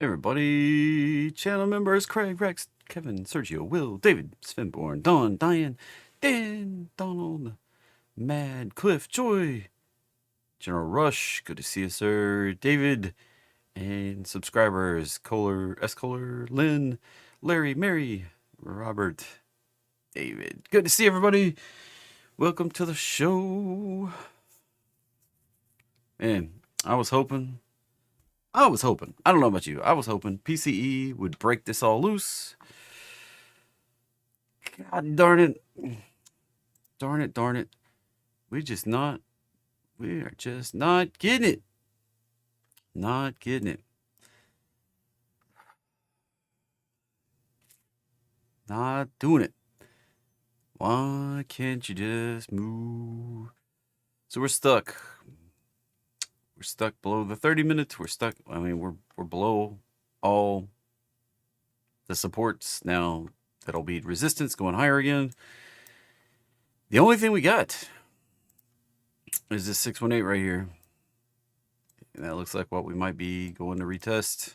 Everybody, channel members, Craig, Rex, Kevin, Sergio, Will, David, Svenborn, Don, Diane, Dan, Donald, Mad, Cliff, Joy, General Rush, good to see you, sir, David, and subscribers, Kohler, S. Kohler, Lynn, Larry, Mary, Robert, David. Good to see everybody. Welcome to the show. Man, I was hoping, I don't know about you, I was hoping PCE would break this all loose. God darn it. Darn it. We are just not getting it. Not getting it. Not doing it. Why can't you just move? So we're stuck. We're stuck below the 30 minutes. We're stuck. I mean, we're below all the supports now. That'll be resistance going higher again. The only thing we got is this 618 right here. And that looks like what we might be going to retest.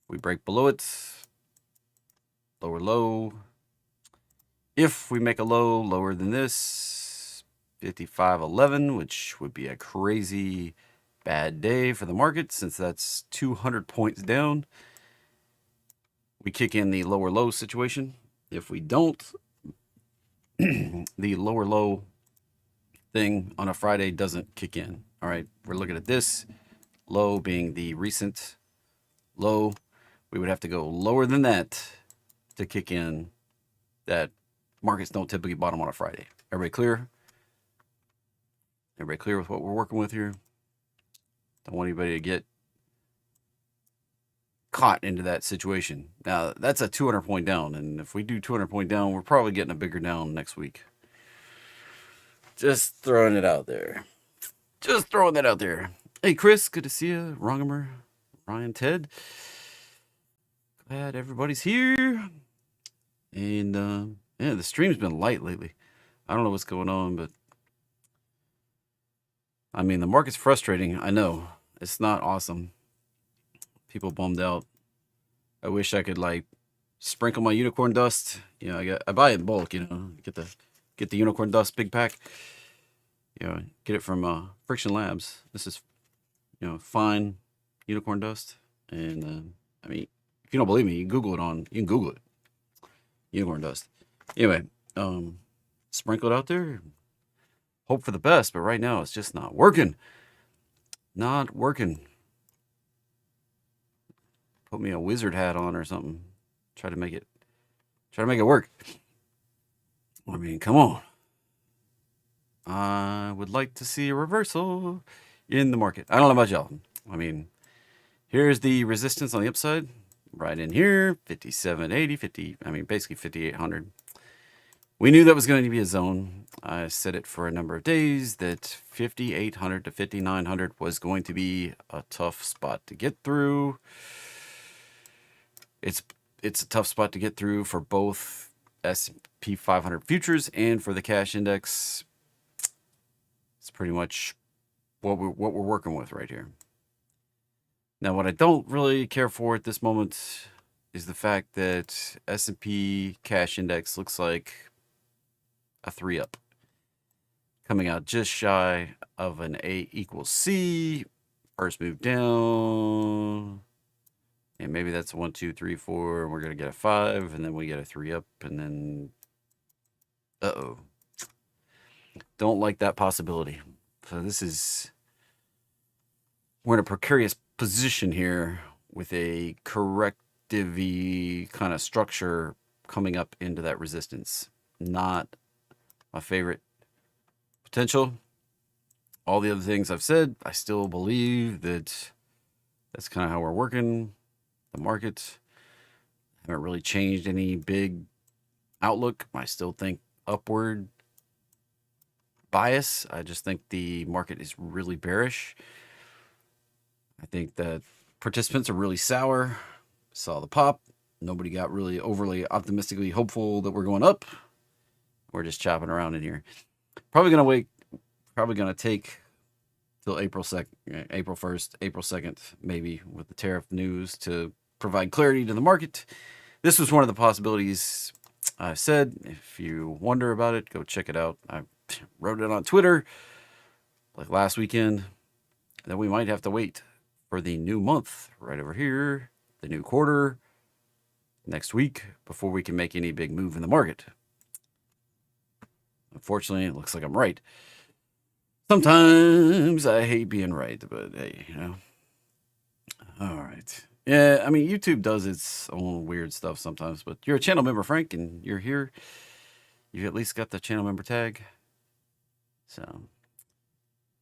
We break below it. Lower low. If we make a low lower than this, 55.11, which would be a crazy bad day for the market since that's 200 points down. We kick in the lower low situation. If we don't, the lower low thing on a Friday doesn't kick in. All right, we're looking at this low being the recent low. We would have to go lower than that to kick in that markets don't typically bottom on a Friday. Everybody clear? Everybody clear with what we're working with here? Don't want anybody to get caught into that situation. Now, that's a 200 point down, and if we do 200 point down, we're probably getting a bigger down next week. Just throwing it out there. Just throwing that out there. Hey, Chris, good to see you. Rongamer, Ryan, Ted. Glad everybody's here. And, yeah, the stream's been light lately. I don't know what's going on, but I mean, the market's frustrating. I know. It's not awesome. People bummed out. I wish I could like sprinkle my unicorn dust. You know, I buy it in bulk, you know, get the unicorn dust big pack. You know, get it from Friction Labs. This is, you know, fine unicorn dust. And I mean, if you don't believe me, you can Google it. Unicorn dust. Anyway, sprinkle it out there. Hope for the best, but right now it's just not working. Not working. Put me a wizard hat on or something. Try to make it work. I mean, come on. I would like to see a reversal in the market. I don't know about y'all. I mean, here's the resistance on the upside. Right in here, 5780, basically 5800. We knew that was going to be a zone. I said it for a number of days that 5800 to 5900 was going to be a tough spot to get through. It's a tough spot to get through for both S&P 500 futures and for the cash index. It's pretty much what we're working with right here. Now, what I don't really care for at this moment is the fact that S&P cash index looks like a 3-up. Coming out just shy of an A equals C. First move down. And maybe that's 1, 2, 3, 4. And we're going to get a 5. And then we get a 3-up. And then, uh-oh. Don't like that possibility. So we're in a precarious position here with a corrective-y kind of structure coming up into that resistance. Not my favorite potential. All the other things I've said, I still believe that that's kind of how we're working. The markets haven't really changed any big outlook. I still think upward bias. I just think the market is really bearish. I think that participants are really sour. Saw the pop. Nobody got really overly optimistically hopeful that we're going up. We're just chopping around in here. Probably going to take till April 1st, April 2nd, maybe, with the tariff news to provide clarity to the market. This was one of the possibilities I said. If you wonder about it, go check it out. I wrote it on Twitter like last weekend that we might have to wait for the new month right over here, the new quarter next week, before we can make any big move in the market. Unfortunately, it looks like I'm right. Sometimes I hate being right, but hey, All right. Yeah, I mean, YouTube does its own weird stuff sometimes, but you're a channel member, Frank, and you're here. You've at least got the channel member tag. So,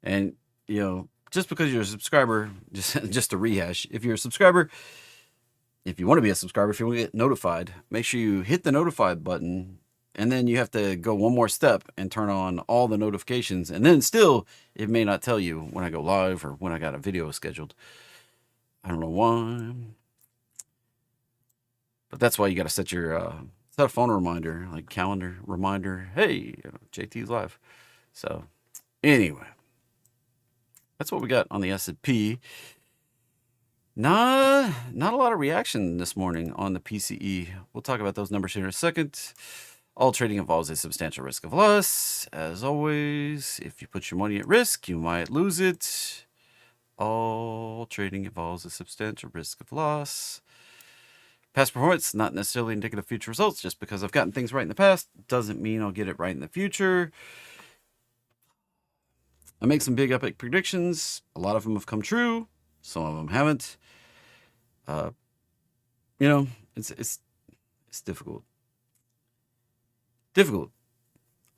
and, just because you're a subscriber, just to rehash, if you're a subscriber, if you want to be a subscriber, if you want to get notified, make sure you hit the notify button, and then you have to go one more step and turn on all the notifications, and then still, it may not tell you when I go live or when I got a video scheduled. I don't know why, but that's why you got to set a phone reminder, like calendar reminder. Hey, JT's live. So anyway, that's what we got on the S&P. Not a lot of reaction this morning on the PCE. We'll talk about those numbers here in a second. All trading involves a substantial risk of loss. As always, if you put your money at risk, you might lose it. All trading involves a substantial risk of loss. Past performance, not necessarily indicative of future results. Just because I've gotten things right in the past doesn't mean I'll get it right in the future. I make some big epic predictions. A lot of them have come true. Some of them haven't. It's difficult. Difficult.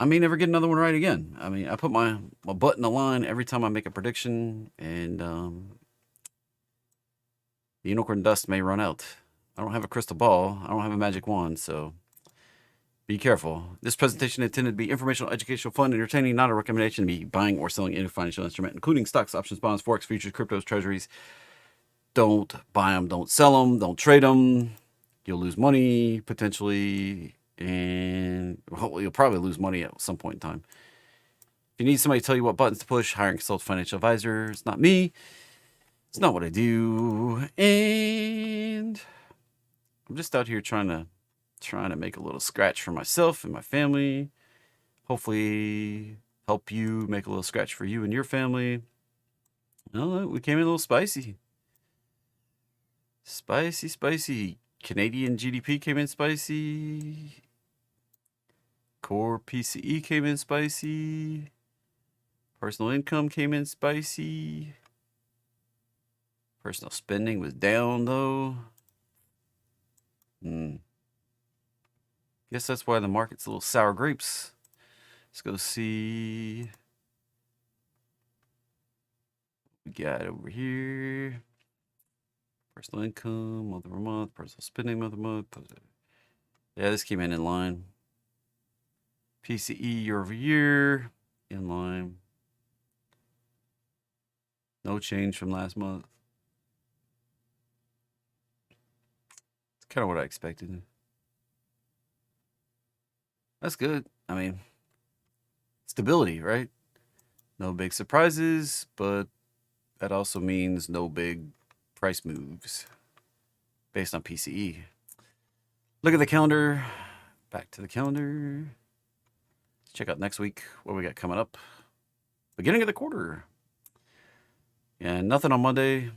I may never get another one right again. I mean, I put my butt in the line every time I make a prediction, and the unicorn dust may run out. I don't have a crystal ball. I don't have a magic wand, so be careful. This presentation intended to be informational, educational, fun, entertaining, not a recommendation to be buying or selling any financial instrument, including stocks, options, bonds, forex, futures, cryptos, treasuries. Don't buy them, don't sell them, don't trade them. You'll lose money, potentially, and you'll probably lose money at some point in time. If you need somebody to tell you what buttons to push, hire and consult a financial advisor. It's not me. It's not what I do. And I'm just out here trying to make a little scratch for myself and my family. Hopefully help you make a little scratch for you and your family. Oh, we came in a little spicy. Spicy. Canadian GDP came in spicy. Core PCE came in spicy. Personal income came in spicy. Personal spending was down, though. Guess that's why the market's a little sour grapes. Let's go see what we got over here. Personal income, month over month. Personal spending, month over month. Yeah, this came in line. PCE year over year, in line. No change from last month. It's kind of what I expected. That's good. I mean, stability, right? No big surprises, but that also means no big price moves based on PCE. Look at the calendar. Back to the calendar. Let's check out next week what we got coming up. Beginning of the quarter. And nothing on Monday.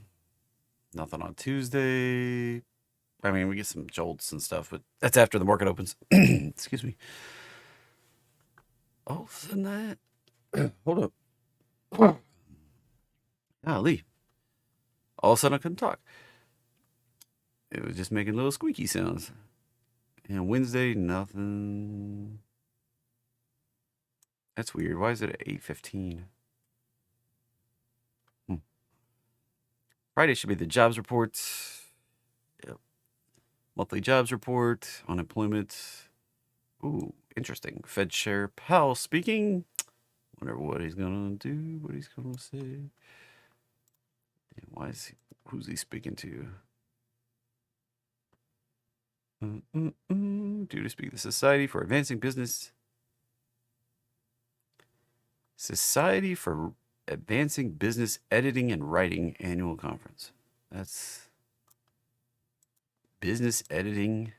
Nothing on Tuesday. I mean, we get some jolts and stuff, but that's after the market opens. Excuse me. All of a sudden that... Hold up. Golly. All of a sudden I couldn't talk. It was just making little squeaky sounds. And Wednesday, nothing. That's weird. Why is it at 8:15? Friday should be the jobs report. Yep. Monthly jobs report. Unemployment. Ooh, interesting. Fed Chair Powell speaking. Wonder what he's gonna do. What he's gonna say. And who's he speaking to? Due to speak the Society for Advancing Business. Society for Advancing Business Editing and Writing Annual Conference. That's business editing.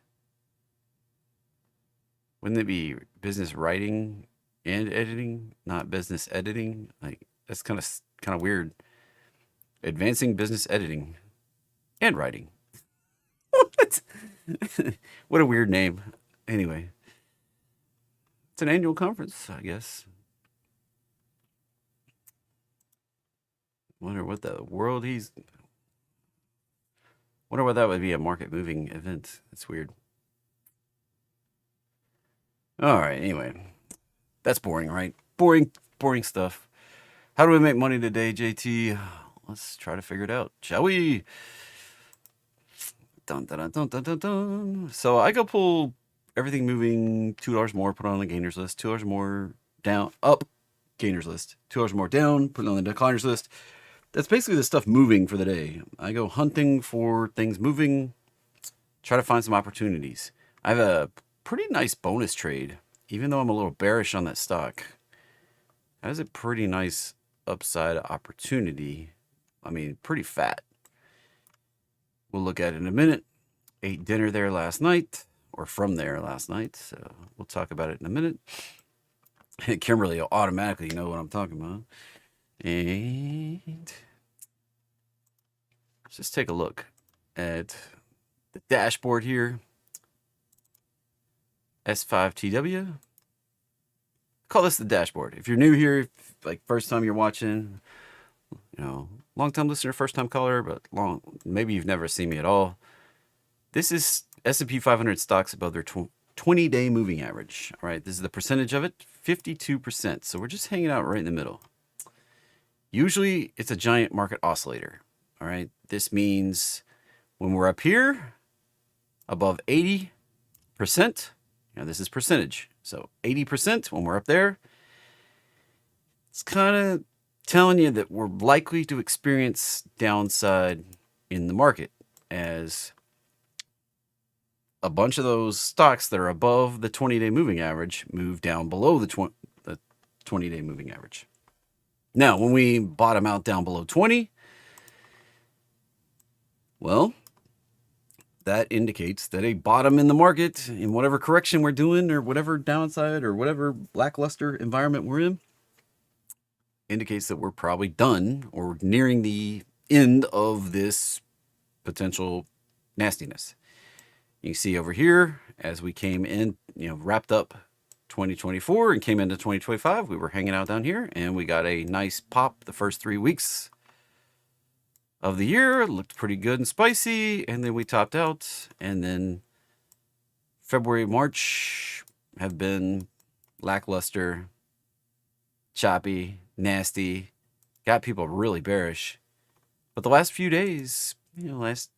Wouldn't it be business writing and editing, not business editing? Like that's kind of weird. Advancing business editing and writing. What? What a weird name. Anyway, it's an annual conference, I guess. Wonder what the world he's. Wonder what that would be, a market moving event. It's weird. All right. Anyway, that's boring, right? Boring stuff. How do we make money today, JT? Let's try to figure it out, shall we? Dun, dun, dun, dun, dun, dun. So I go pull everything moving $2 more, put it on the gainers list. $2 more down, up, gainers list. $2 more down, put it on the decliners list. That's basically the stuff moving for the day. I go hunting for things moving, try to find some opportunities. I have a pretty nice bonus trade, even though I'm a little bearish on that stock. That is a pretty nice upside opportunity. I mean, pretty fat. We'll look at it in a minute. Ate dinner there last night, or from there last night, so we'll talk about it in a minute. Kimberly will automatically know what I'm talking about. And let's just take a look at the dashboard here. S5TW. Call this the dashboard. If you're new here, like first time you're watching, long time listener, first time caller, but maybe you've never seen me at all. This is S&P 500 stocks above their 20-day moving average. All right, this is the percentage of it, 52%. So we're just hanging out right in the middle. Usually it's a giant market oscillator. All right, this means when we're up here above 80%, this is percentage. So 80% when we're up there, it's kind of telling you that we're likely to experience downside in the market as a bunch of those stocks that are above the 20-day moving average move down below the 20-day moving average. Now, when we bottom out down below 20, well, that indicates that a bottom in the market, in whatever correction we're doing, or whatever downside, or whatever lackluster environment we're in, indicates that we're probably done or nearing the end of this potential nastiness. You can see over here, as we came in, wrapped up 2024 and came into 2025, we were hanging out down here, and we got a nice pop the first 3 weeks of the year. It looked pretty good and spicy, and then we topped out, and then February, March have been lackluster, choppy, nasty, got people really bearish. But the last few days, last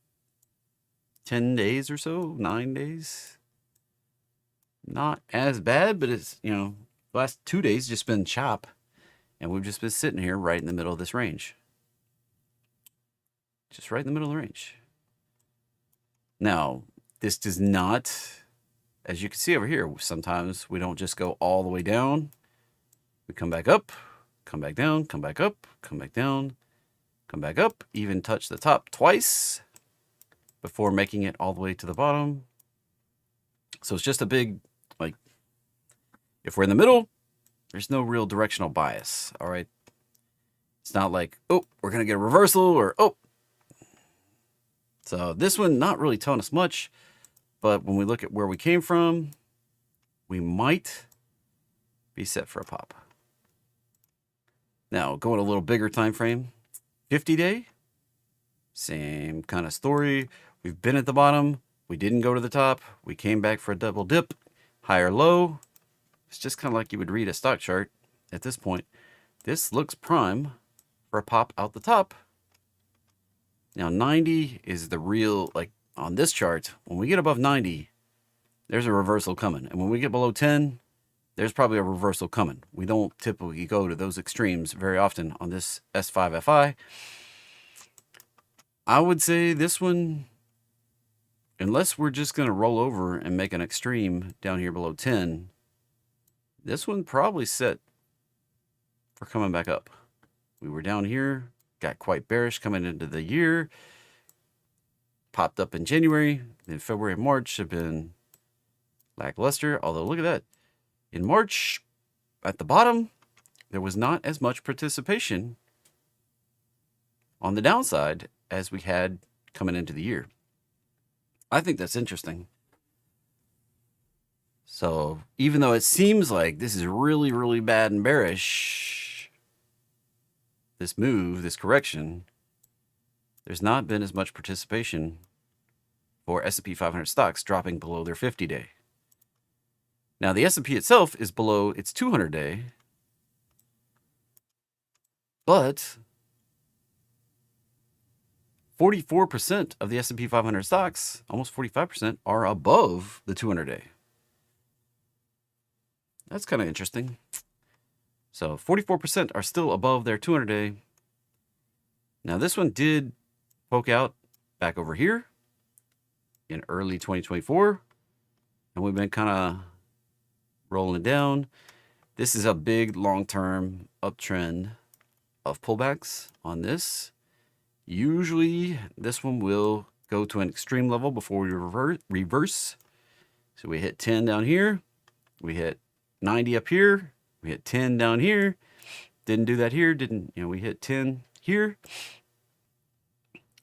10 days or so, 9 days, not as bad, but it's, the last 2 days just been chop, and we've just been sitting here right in the middle of this range. Just right in the middle of the range. Now, this does not, as you can see over here, sometimes we don't just go all the way down. We come back up, come back down, come back up, come back down, come back up, even touch the top twice before making it all the way to the bottom. So it's just a big, if we're in the middle, there's no real directional bias, all right? It's not like, oh, we're going to get a reversal, or, oh. So this one, not really telling us much, but when we look at where we came from, we might be set for a pop. Now, going a little bigger time frame, 50-day, same kind of story. We've been at the bottom. We didn't go to the top. We came back for a double dip, higher low. It's just kind of like you would read a stock chart at this point. This looks prime for a pop out the top. Now, 90 is the real, on this chart, when we get above 90, there's a reversal coming. And when we get below 10, there's probably a reversal coming. We don't typically go to those extremes very often on this S5FI. I would say this one, unless we're just going to roll over and make an extreme down here below 10, this one probably set for coming back up. We were down here, got quite bearish coming into the year, popped up in January, then February and March have been lackluster. Although look at that. In March, at the bottom, there was not as much participation on the downside as we had coming into the year. I think that's interesting. So even though it seems like this is really, really bad and bearish, this move, this correction, there's not been as much participation for S&P 500 stocks dropping below their 50-day. Now, the S&P itself is below its 200-day, but 44% of the S&P 500 stocks, almost 45%, are above the 200-day. That's kind of interesting. So 44% are still above their 200-day. Now, this one did poke out back over here in early 2024, and we've been kind of rolling down. This is a big long-term uptrend of pullbacks on this. Usually, this one will go to an extreme level before we reverse. So we hit 10 down here. We hit 90 up here. We hit 10 down here. Didn't do that here. We hit 10 here.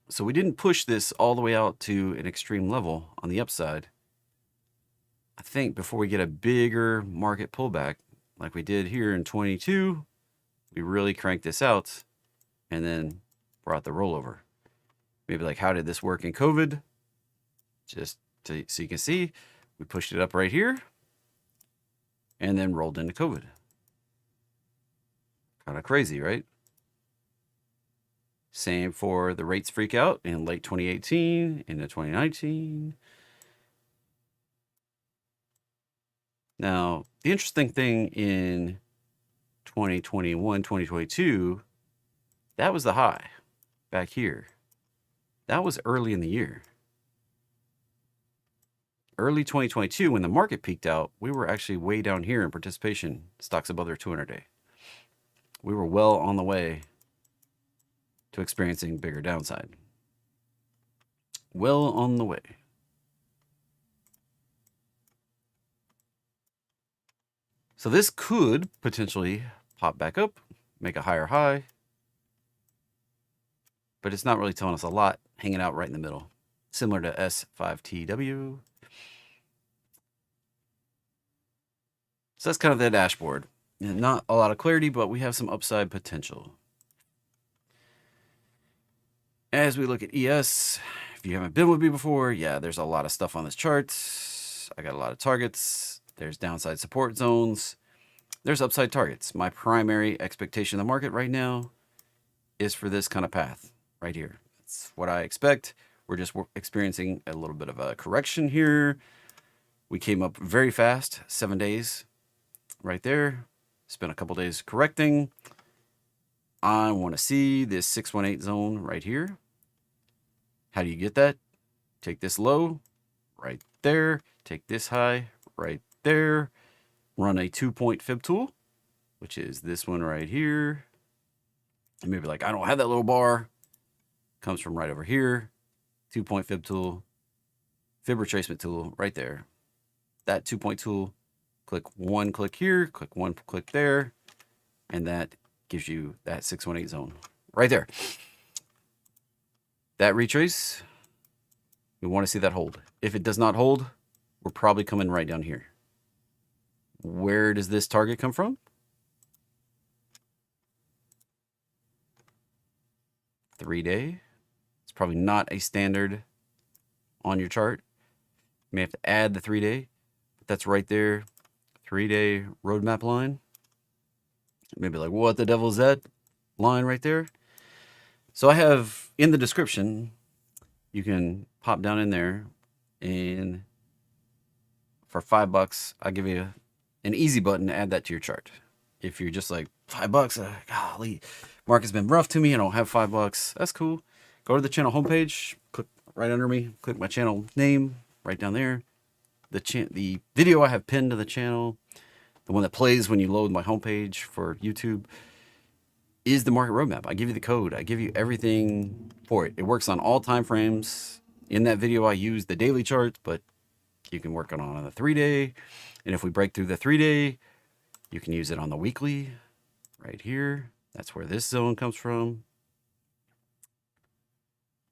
So we didn't push this all the way out to an extreme level on the upside. I think before we get a bigger market pullback like we did here in 22, we really cranked this out and then brought the rollover. Maybe like, how did this work in COVID? So you can see, we pushed it up right here and then rolled into COVID. Kind of crazy, right? Same for the rates freak out in late 2018 into 2019. Now, the interesting thing in 2021, 2022, that was the high back here. That was early in the year. Early 2022, when the market peaked out, we were actually way down here in participation, stocks above their 200-day. We were well on the way to experiencing bigger downside. Well on the way. So this could potentially pop back up, make a higher high, but it's not really telling us a lot, hanging out right in the middle, similar to S5TW. So that's kind of the dashboard. And not a lot of clarity, but we have some upside potential. As we look at ES, if you haven't been with me before, yeah, there's a lot of stuff on this chart. I got a lot of targets. There's downside support zones. There's upside targets. My primary expectation in the market right now is for this kind of path right here. That's what I expect. We're just experiencing a little bit of a correction here. We came up very fast, 7 days right there. Spent a couple days correcting. I want to see this 618 zone right here. How do you get that? Take this low right there. Take this high right there. Run a 2-point fib tool, which is this one right here. And maybe like, I don't have that little bar. Comes from right over here. 2-point fib tool. Fib retracement tool right there. That 2-point tool. Click one click here. Click one click there. And that gives you that 618 zone right there. That retrace, we want to see that hold. If it does not hold, we're probably coming right down here. Where does this target come from? Three-day. It's probably not a standard on your chart. You may have to add the 3-day, but that's right there. 3-day roadmap line. Maybe like, what the devil is that line right there? So I have in the description, you can pop down in there, and for $5, I'll give you an easy button to add that to your chart. If you're just like, $5, golly, market's been rough to me, I don't have $5, that's cool. Go to the channel homepage, click right under me, click my channel name right down there. The video I have pinned to the channel, the one that plays when you load my homepage for YouTube, is the market roadmap. I give you the code. I give you everything for it. It works on all time frames. In that video, I use the daily chart, but you can work on the 3-day. And if we break through the 3-day, you can use it on the weekly right here. That's where this zone comes from.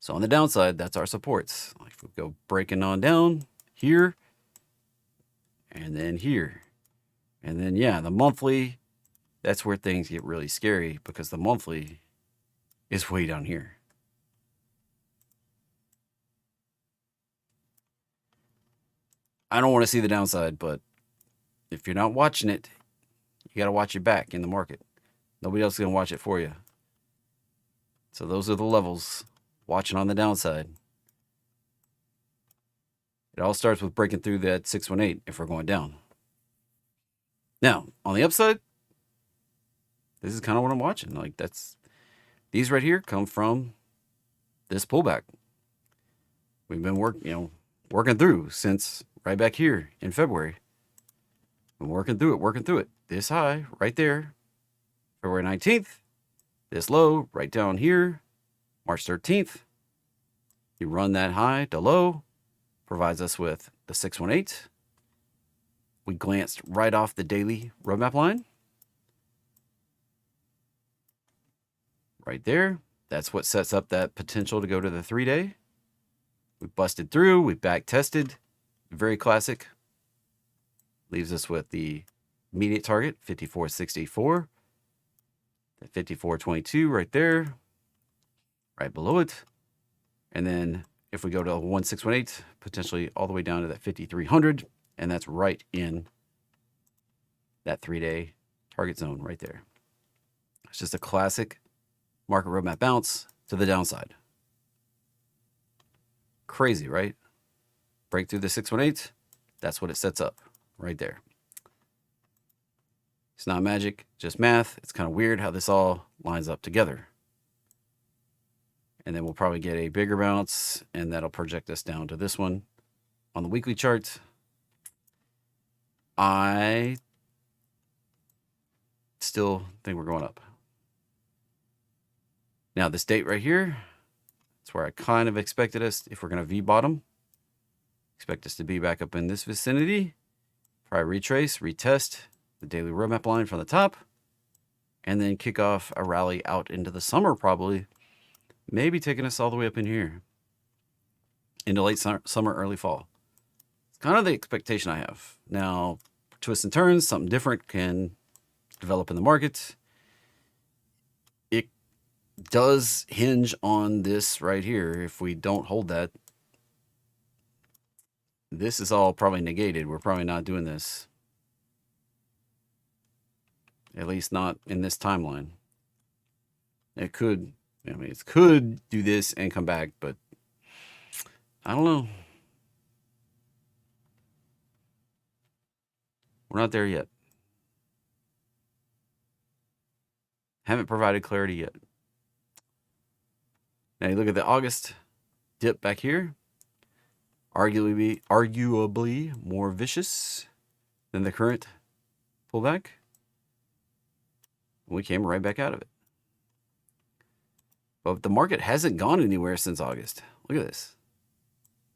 So on the downside, that's our supports. Like if we go breaking on down here, and then here. And then, yeah, the monthly, that's where things get really scary because the monthly is way down here. I don't want to see the downside, but if you're not watching it, you got to watch your back in the market. Nobody else is going to watch it for you. So those are the levels. Watching on the downside. It all starts with breaking through that 618 if we're going down. Now, on the upside, this is kind of what I'm watching. Like these right here come from this pullback. We've been working through since right back here in February. Been working through it. This high right there, February 19th. This low right down here, March 13th. You run that high to low, provides us with the 618. We glanced right off the daily roadmap line. Right there. That's what sets up that potential to go to the 3-day. We busted through. We back tested. Very classic. Leaves us with the immediate target, 54.64. The 54.22 right there. Right below it. And then if we go to 1618, potentially all the way down to that 5300. And that's right in that 3-day target zone right there. It's just a classic market roadmap bounce to the downside. Crazy, right? Break through the 618. That's what it sets up right there. It's not magic, just math. It's kind of weird how this all lines up together. And then we'll probably get a bigger bounce, and that'll project us down to this one. On the weekly chart, I still think we're going up. Now, this date right here, that's where I kind of expected us, if we're going to V-bottom, expect us to be back up in this vicinity. Probably retrace, retest the daily roadmap line from the top, and then kick off a rally out into the summer probably. Maybe taking us all the way up in here into late summer, early fall. It's kind of the expectation I have. Now, twists and turns, something different can develop in the market. It does hinge on this right here. If we don't hold that, this is all probably negated. We're probably not doing this. At least not in this timeline. It could... I mean, it could do this and come back, but I don't know. We're not there yet. Haven't provided clarity yet. Now you look at the August dip back here. Arguably more vicious than the current pullback. We came right back out of it. But the market hasn't gone anywhere since August. Look at this.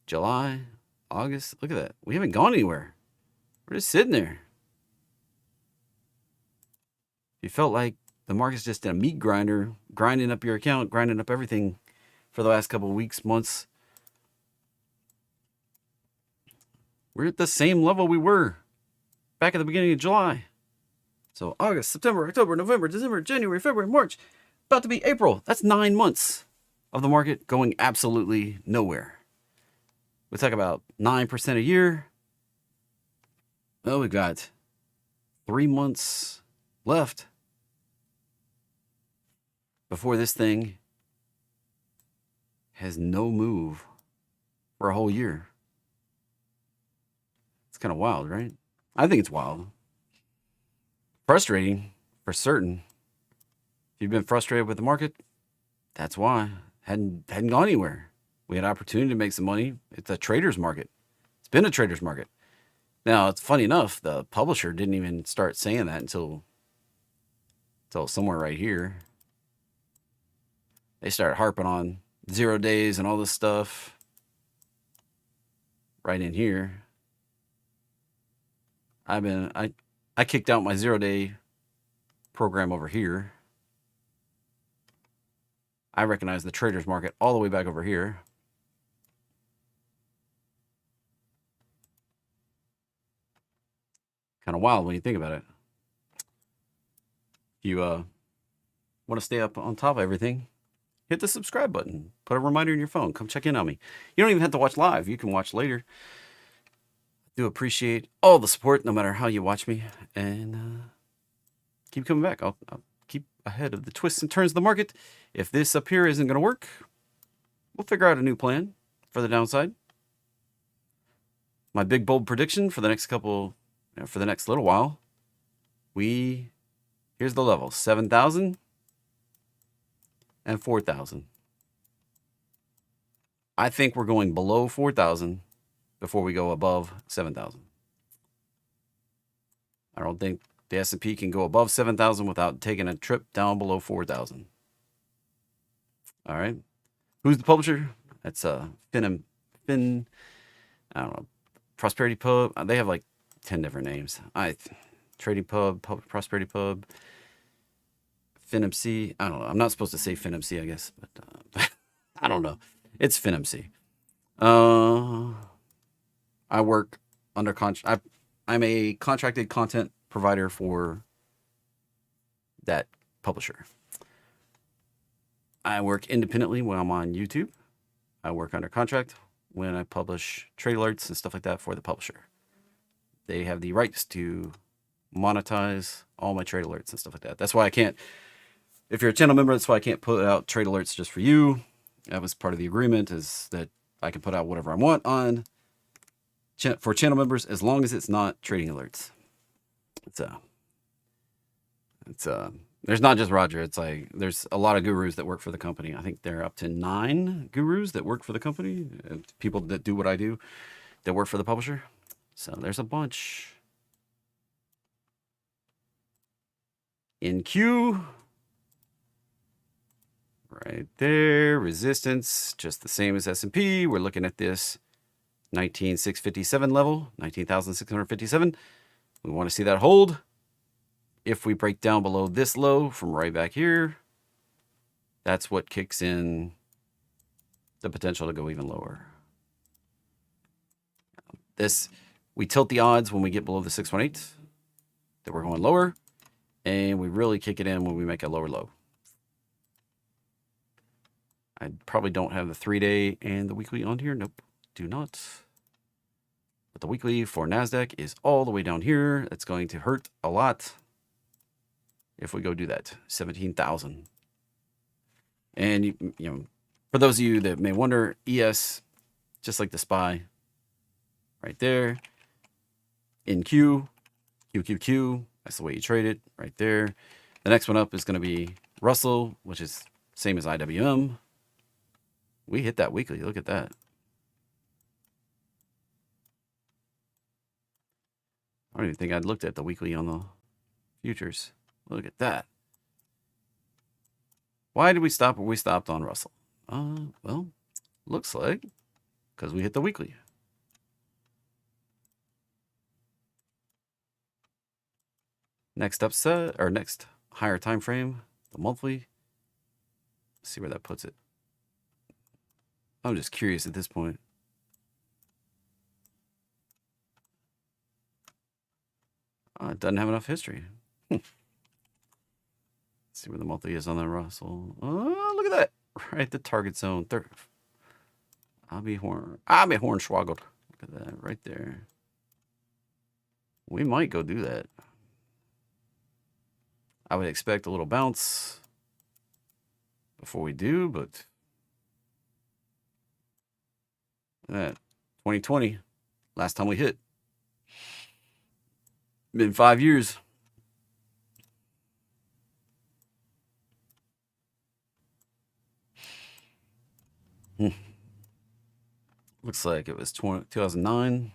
July, August. Look at that. We haven't gone anywhere. We're just sitting there. You felt like the market's just a meat grinder, grinding up your account, grinding up everything for the last couple of weeks, months. We're at the same level we were back at the beginning of July. So August, September, October, November, December, January, February, March. About to be April. That's 9 months of the market going absolutely nowhere. We talk about 9% a year. Well, we've got 3 months left before this thing has no move for a whole year. It's kind of wild, right? I think it's wild. Frustrating for certain. If you've been frustrated with the market, that's why. Hadn't gone anywhere. We had opportunity to make some money. It's a trader's market. It's been a trader's market. Now, it's funny enough, the publisher didn't even start saying that until somewhere right here. They started harping on 0 days and all this stuff right in here. I kicked out my 0-day program over here. I recognize the traders market all the way back over here. Kind of wild when you think about it. If you want to stay up on top of everything, hit the subscribe button. Put a reminder in your phone. Come check in on me. You don't even have to watch live. You can watch later. I do appreciate all the support, no matter how you watch me. And keep coming back. I'll keep ahead of the twists and turns of the market. If this up here isn't going to work, we'll figure out a new plan for the downside. My big bold prediction for the next for the next little while, here's the level, 7,000 and 4,000. I think we're going below 4,000 before we go above 7,000. I don't think the S&P can go above 7,000 without taking a trip down below 4,000. All right. Who's the publisher? That's I don't know, Prosperity Pub. They have like 10 different names. Trading Pub, Prosperity Pub, FinMC. I don't know. I'm not supposed to say FinMC, I guess, but I don't know. It's FinMC. I work under contract. I'm a contracted content provider for that publisher. I work independently when I'm on YouTube. I work under contract when I publish trade alerts and stuff like that for the publisher. They have the rights to monetize all my trade alerts and stuff like that. That's why I can't, if you're a channel member, that's why I can't put out trade alerts just for you. That was part of the agreement, is that I can put out whatever I want on for channel members as long as it's not trading alerts. There's not just Roger. It's like there's a lot of gurus that work for the company. I think they're up to 9 gurus that work for the company. People that do what I do that work for the publisher. So there's a bunch. In Q, right there, resistance, just the same as S&P. We're looking at this 19,657 level, 19,657. We want to see that hold. If we break down below this low from right back here, that's what kicks in the potential to go even lower. We tilt the odds when we get below the 618 that we're going lower, and we really kick it in when we make a lower low. I probably don't have the 3-day and the weekly on here. Nope, do not. But the weekly for NASDAQ is all the way down here. That's going to hurt a lot if we go do that, 17,000. And you know, for those of you that may wonder, ES, just like the SPY, right there, in Q, QQQ, that's the way you trade it, right there. The next one up is going to be Russell, which is same as IWM. We hit that weekly. Look at that. I don't even think I'd looked at the weekly on the futures. Look at that. Why did we stop where we stopped on Russell? Well, looks like because we hit the weekly. Next upset, or next higher time frame, the monthly. Let's see where that puts it. I'm just curious at this point. It doesn't have enough history. Let's see where the monthly is on the Russell. Oh, look at that. Right, the target zone. I'll be hornswoggled. Look at that right there. We might go do that. I would expect a little bounce before we do, but that 2020, last time we hit. Been 5 years. Looks like it was 2009.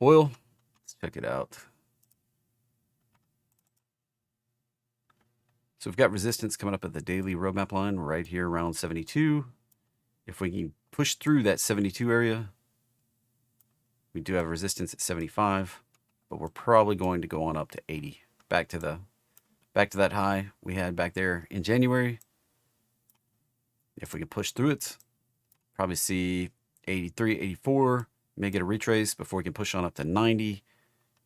Oil, let's check it out. So we've got resistance coming up at the daily roadmap line right here around 72. If we can push through that 72 area, we do have resistance at 75, but we're probably going to go on up to 80. Back to that high we had back there in January. If we can push through it, probably see 83, 84, may get a retrace before we can push on up to 90,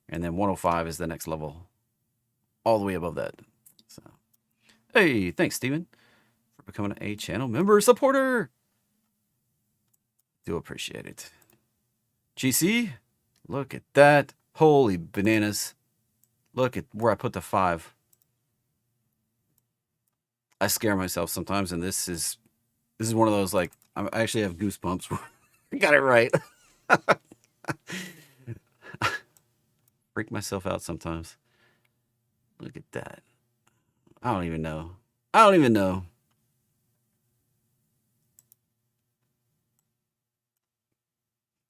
and then 105 is the next level, all the way above that. So, hey, thanks, Steven, for becoming a channel member supporter. Do appreciate it. GC, look at that. Holy bananas. Look at where I put the 5. I scare myself sometimes, and this is one of those, like, I actually have goosebumps. I got it right. Freak myself out sometimes. Look at that. I don't even know.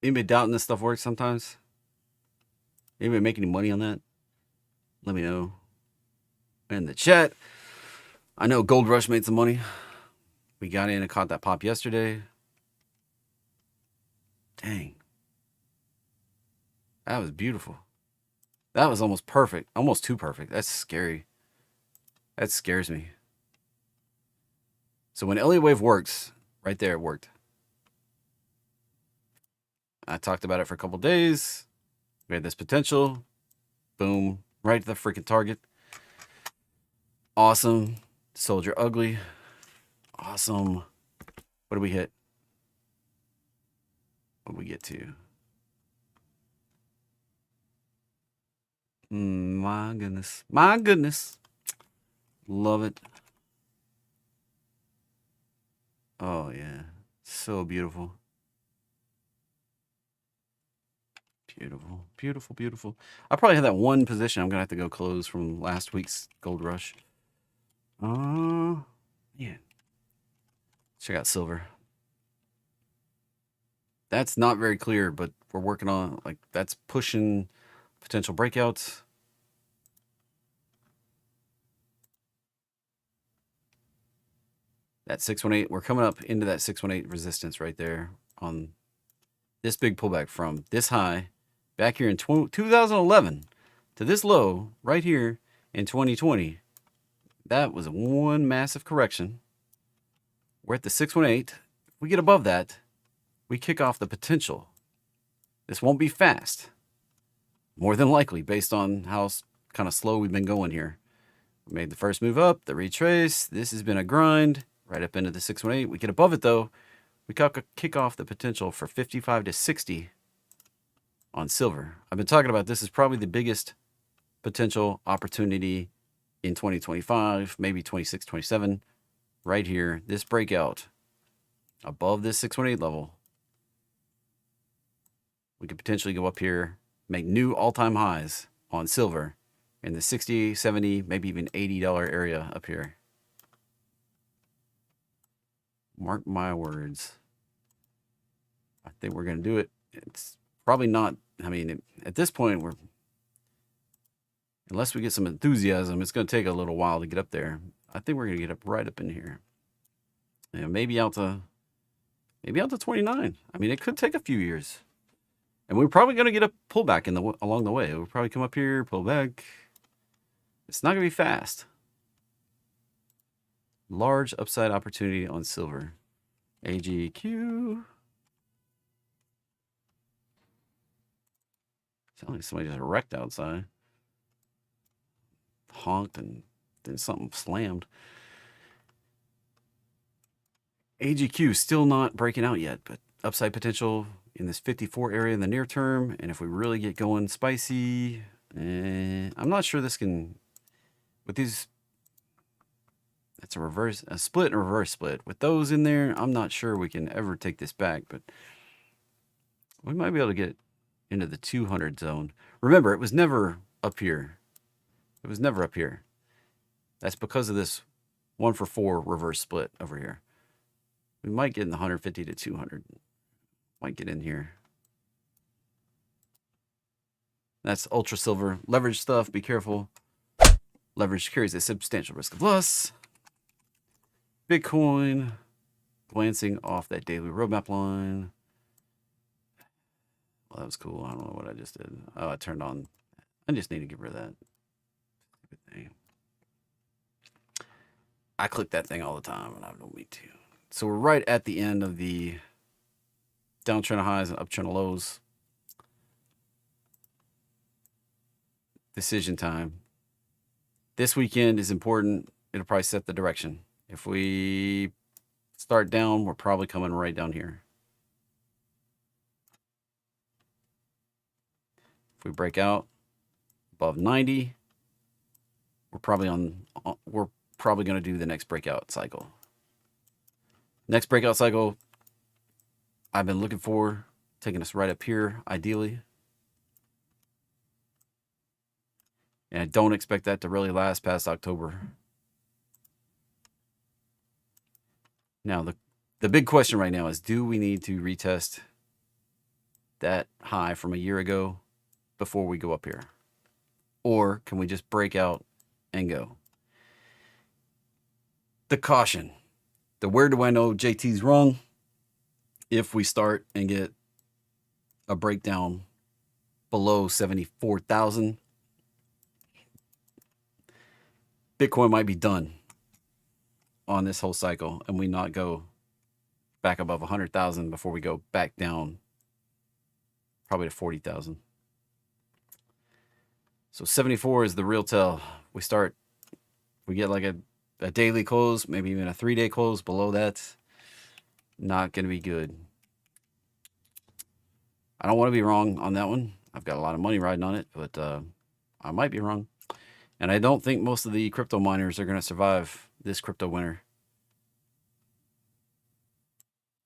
Anybody doubting this stuff works sometimes? Anybody make any money on that? Let me know in the chat. I know Gold Rush made some money. We got in and caught that pop yesterday. Dang. That was beautiful. That was almost perfect. Almost too perfect. That's scary. That scares me. So when Elliott Wave works, right there it worked. I talked about it for a couple days. We had this potential. Boom. Right to the freaking target. Awesome. Soldier ugly. Awesome. What did we hit? What did we get to? My goodness. My goodness. Love it. Oh, yeah. So beautiful. Beautiful. Beautiful, beautiful. I probably have that one position I'm going to have to go close from last week's Gold Rush. Yeah. Check out silver. That's not very clear, but we're working on, like, that's pushing potential breakouts. That 618, we're coming up into that 618 resistance right there on this big pullback from this high back here in 2011 to this low right here in 2020. That was one massive correction. We're at the 618. If we get above that, we kick off the potential. This won't be fast. More than likely, based on how kind of slow we've been going here. We made the first move up, the retrace. This has been a grind right up into the 618. We get above it, though. We kick off the potential for 55 to 60 on silver. I've been talking about this is probably the biggest potential opportunity in 2025, maybe 26, 27. Right here, this breakout above this 618 level. We could potentially go up here, make new all-time highs on silver in the 60, 70, maybe even $80 area up here. Mark my words. I think we're going to do it. It's probably not, I mean, at this point, unless we get some enthusiasm, it's going to take a little while to get up there. I think we're going to get up right up in here. And maybe out to 29. I mean, it could take a few years. And we're probably going to get a pullback along the way. We'll probably come up here, pull back. It's not going to be fast. Large upside opportunity on silver. AGQ. Sounds like somebody just wrecked outside. Honked and then something slammed. AGQ still not breaking out yet, but upside potential in this 54 area in the near term. And if we really get going spicy, I'm not sure this can, with these, that's a split and a reverse split. With those in there, I'm not sure we can ever take this back, but we might be able to get into the 200 zone. Remember, it was never up here. It was never up here. That's because of this 1 for 4 reverse split over here. We might get in the 150 to 200. Might get in here. That's ultra silver. Leverage stuff, be careful. Leverage carries a substantial risk of loss. Bitcoin, glancing off that daily roadmap line. Well, that was cool. I don't know what I just did. Oh, I turned on. I just need to get rid of that. Good thing. I click that thing all the time, and I don't need to. So we're right at the end of the downtrend of highs and uptrend of lows. Decision time. This weekend is important. It'll probably set the direction. If we start down, we're probably coming right down here. If we break out above 90, we're probably going to do the next breakout cycle. Next breakout cycle, I've been looking for, taking us right up here, ideally. And I don't expect that to really last past October. Now, the big question right now is, do we need to retest that high from a year ago before we go up here? Or can we just break out and go? The caution. The where do I know JT's wrong? If we start and get a breakdown below 74,000, Bitcoin might be done on this whole cycle, and we not go back above 100,000 before we go back down probably to 40,000. So 74 is the real tell. We get like a daily close, maybe even a 3-day close below that. Not going to be good. I don't want to be wrong on that one. I've got a lot of money riding on it, but I might be wrong. And I don't think most of the crypto miners are going to survive this crypto winter.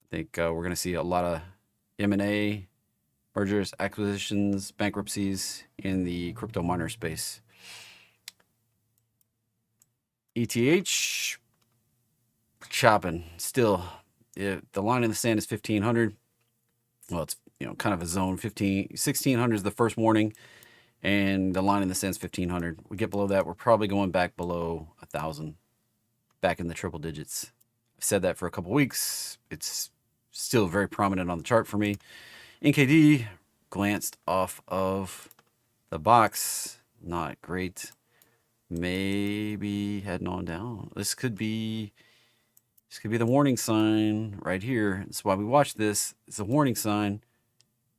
I think we're going to see a lot of M&A, mergers, acquisitions, bankruptcies in the crypto miner space. ETH, chopping still. The line in the sand is 1,500. Well, it's kind of a zone. 1,600 is the first warning, and the line in the sand is 1,500. We get below that, we're probably going back below 1,000, back in the triple digits. I've said that for a couple weeks. It's still very prominent on the chart for me. NKD glanced off of the box. Not great. Maybe heading on down. This could be the warning sign right here. That's why we watch this. It's a warning sign.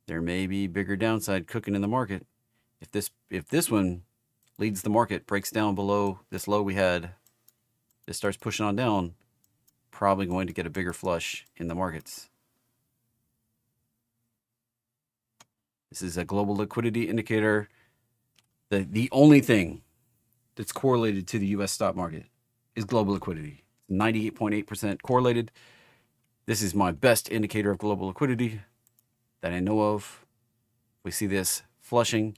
There may be bigger downside cooking in the market. If this one leads the market, breaks down below this low we had, this starts pushing on down, probably going to get a bigger flush in the markets. This is a global liquidity indicator. The only thing that's correlated to the U.S. stock market is global liquidity. 98.8% correlated. This is my best indicator of global liquidity that I know of. We see this flushing.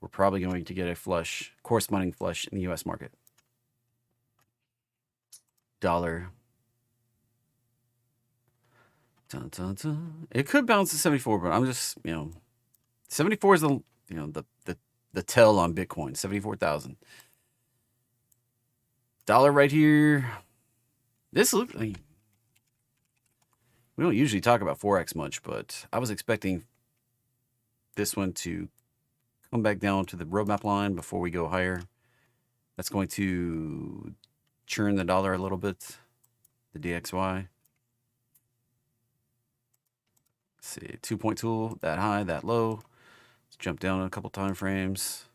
We're probably going to get a flush, corresponding flush in the U.S. market. Dollar. Dun, dun, dun. It could bounce to 74, but I'm just, 74 is the tell on Bitcoin, 74,000. Dollar right here. This looks like, we don't usually talk about Forex much, but I was expecting this one to come back down to the roadmap line before we go higher. That's going to churn the dollar a little bit, the DXY. Let's see, 2-point tool, that high, that low. Let's jump down a couple time frames.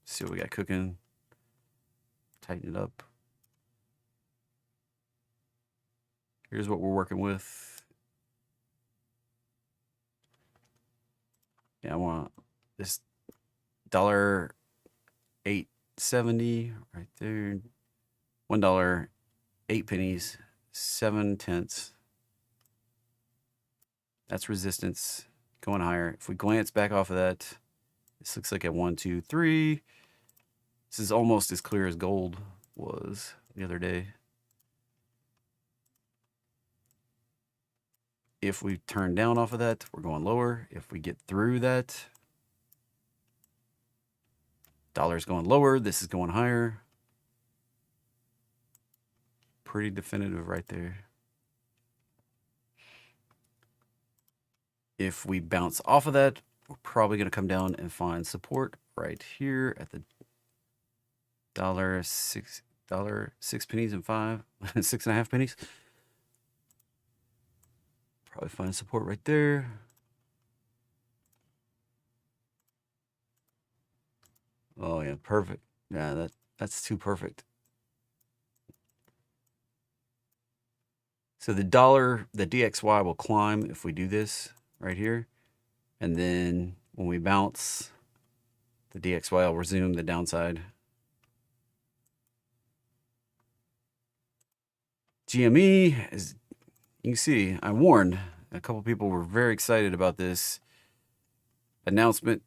See what we got cooking. Tighten it up. Here's what we're working with. Yeah, I want this $1.870 right there. $1, 8 pennies, 7/10. That's resistance going higher. If we glance back off of that, this looks like a 1, 2, 3. This is almost as clear as gold was the other day. If we turn down off of that, we're going lower. If we get through that, Dollar's going lower. This is going higher. Pretty definitive right there. If we bounce off of that, we're probably going to come down and find support right here at the $6 pennies and 6.5 pennies. Probably find support right there. Oh yeah, perfect. Yeah, that's too perfect. So the DXY will climb if we do this right here. And then when we bounce, the DXY will resume the downside. GME, as you can see, I warned. A couple people were very excited about this announcement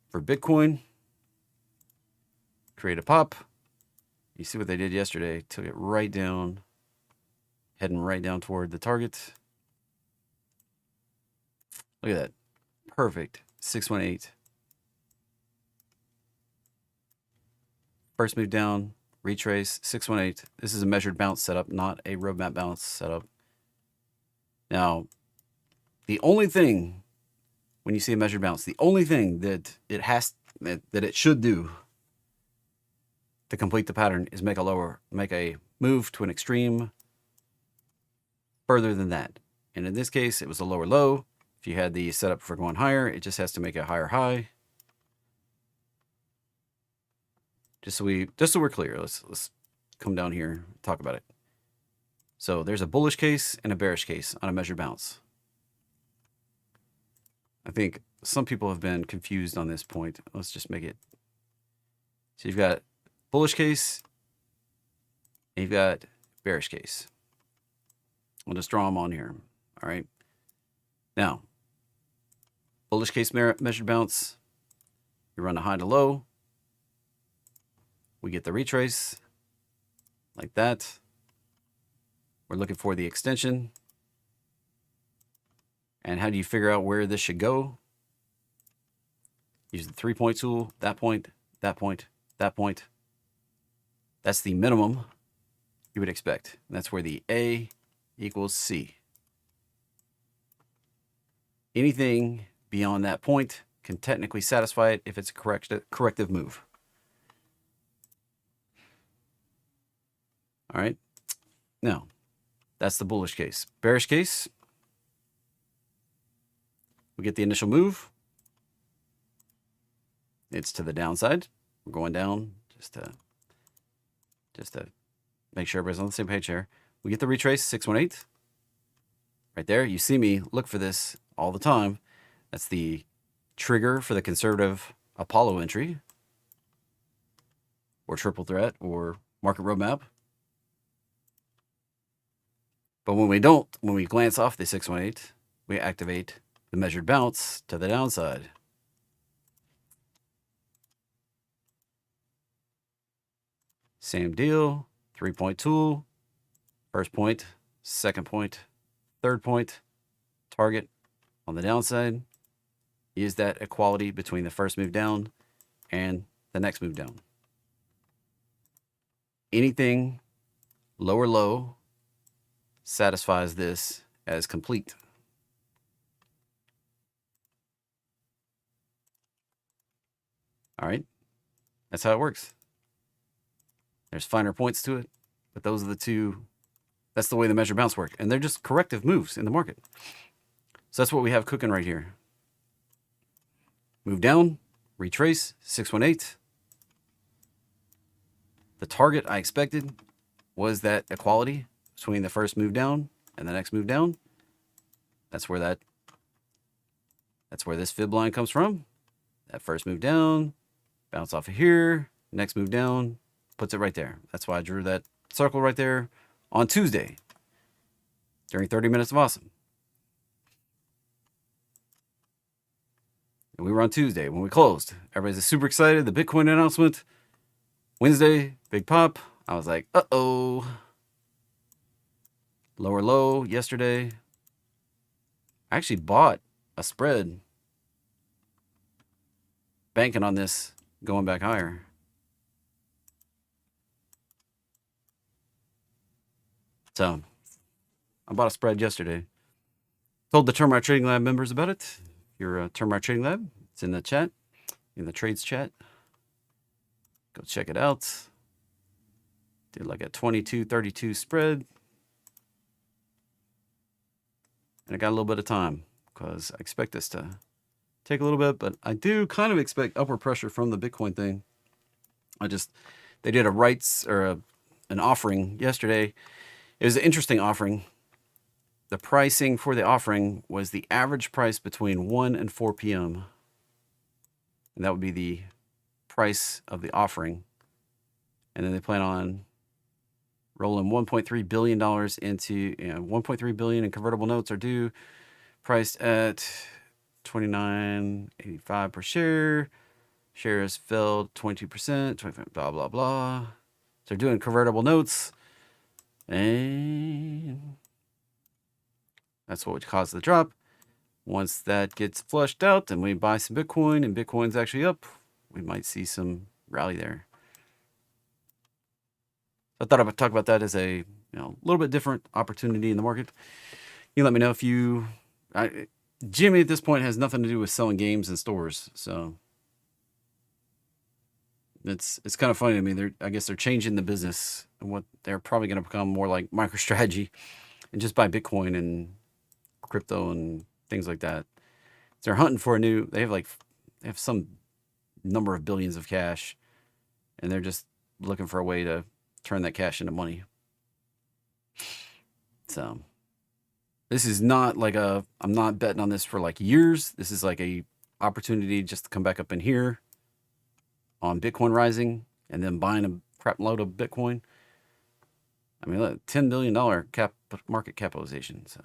for Bitcoin. Create a pop. You see what they did yesterday. Took it right down, heading right down toward the target. Look at that. Perfect. 618. First move down, retrace, 618. This is a measured bounce setup, not a roadmap bounce setup. Now, the only thing, when you see a measured bounce, the only thing that it should do to complete the pattern is make a move to an extreme further than that. And in this case, it was a lower low. If you had the setup for going higher, it just has to make a higher high. Just so we're clear, let's come down here and talk about it. So there's a bullish case and a bearish case on a measured bounce. I think some people have been confused on this point. Let's just make it. So you've got bullish case and you've got bearish case. We'll just draw them on here. All right. Now, bullish case measured bounce. You run a high to low. We get the retrace like that. We're looking for the extension. And how do you figure out where this should go? Use the 3-point tool, that point, that point, that point. That's the minimum you would expect. And that's where the A equals C. Anything beyond that point can technically satisfy it if it's a corrective move. All right. Now, that's the bullish case. Bearish case, we get the initial move. It's to the downside. We're going down just to make sure everybody's on the same page here. We get the retrace, 618. Right there. You see me look for this all the time. That's the trigger for the conservative Apollo entry, or triple threat, or market roadmap. But when we glance off the 618, we activate the measured bounce to the downside. Same deal, 3-point tool, first point, second point, third point, target on the downside. Use that equality between the first move down and the next move down. Anything lower low satisfies this as complete. All right, that's how it works. There's finer points to it, but those are the two. That's the way the measured bounce work, and they're just corrective moves in the market. So that's what we have cooking right here. Move down, retrace, 618. The target I expected was that equality between the first move down and the next move down. That's where this fib line comes from. That first move down, bounce off of here, next move down, puts it right there. That's why I drew that circle right there on Tuesday during 30 minutes of awesome. And we were on Tuesday when we closed. Everybody's super excited. The Bitcoin announcement. Wednesday, big pop. I was like, uh-oh. Lower low yesterday. I actually bought a spread banking on this going back higher. So I bought a spread yesterday. Told the Termite Trading Lab members about it. If you're a Termite Trading Lab, it's in the chat, in the trades chat. Go check it out. Did like a 22-32 spread. And I got a little bit of time because I expect this to take a little bit, but I do kind of expect upward pressure from the Bitcoin thing. They did a rights or an offering yesterday. It was an interesting offering. The pricing for the offering was the average price between 1 and 4 p.m. And that would be the price of the offering. And then they plan on rolling $1.3 billion into, $1.3 billion in convertible notes are due, priced at $29.85 per share. Shares fell 22%, 25, blah, blah, blah. So they're doing convertible notes. And that's what would cause the drop. Once that gets flushed out and we buy some Bitcoin and Bitcoin's actually up, we might see some rally there. I thought I would talk about that as a little bit different opportunity in the market. You let me know if you... Jimmy at this point has nothing to do with selling games in stores, so it's kind of funny to me. I guess they're changing the business, and what they're probably going to become more like MicroStrategy and just buy Bitcoin and crypto and things like that. They're hunting for they have some number of billions of cash, and they're just looking for a way to turn that cash into money. So this is not like I'm not betting on this for like years. This is like a opportunity just to come back up in here on Bitcoin rising and then buying a crap load of Bitcoin. I mean, look, $10 billion market capitalization. So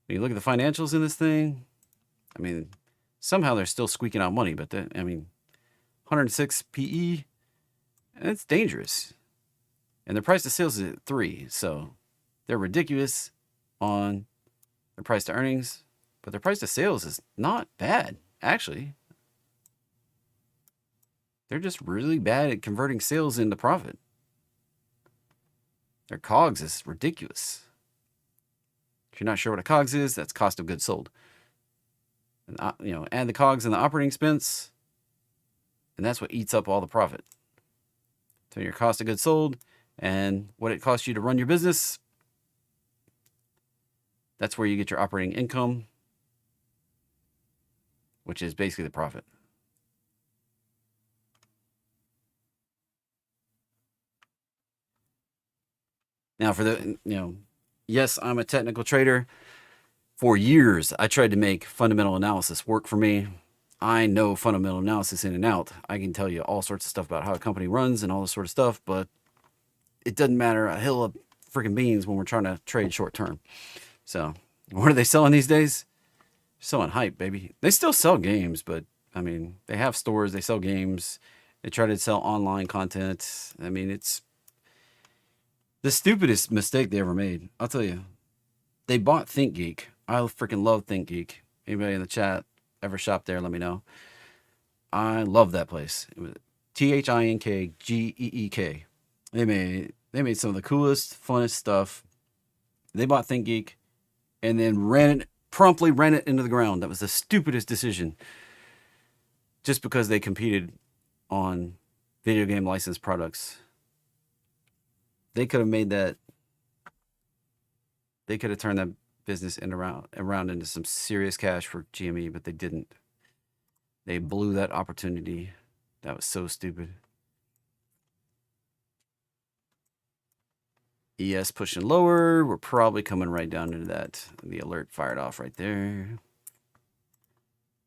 when you look at the financials in this thing, I mean, somehow they're still squeaking out money, but 106 PE, and it's dangerous. And their price to sales is at 3, so they're ridiculous on their price to earnings, but their price to sales is not bad, actually. They're just really bad at converting sales into profit. Their COGS is ridiculous. If you're not sure what a COGS is, that's cost of goods sold. And add the COGS and the operating expense, and that's what eats up all the profit. So your cost of goods sold and what it costs you to run your business, that's where you get your operating income, which is basically the profit. Now for the, yes, I'm a technical trader. For years, I tried to make fundamental analysis work for me. I know fundamental analysis in and out. I can tell you all sorts of stuff about how a company runs and all this sort of stuff, but it doesn't matter a hill of freaking beans when we're trying to trade short term. So what are they selling these days? They're selling hype, baby. They still sell games, but they have stores, they sell games. They try to sell online content. It's the stupidest mistake they ever made. I'll tell you. They bought ThinkGeek. I freaking love ThinkGeek. Anybody in the chat ever shopped there, let me know. I love that place. It was ThinkGeek. They made some of the coolest, funnest stuff. They bought ThinkGeek and then promptly ran it into the ground. That was the stupidest decision. Just because they competed on video game licensed products. They could have made that. They could have turned that business around into some serious cash for GME, but they didn't. They blew that opportunity. That was so stupid. ES pushing lower. We're probably coming right down into that. The alert fired off right there.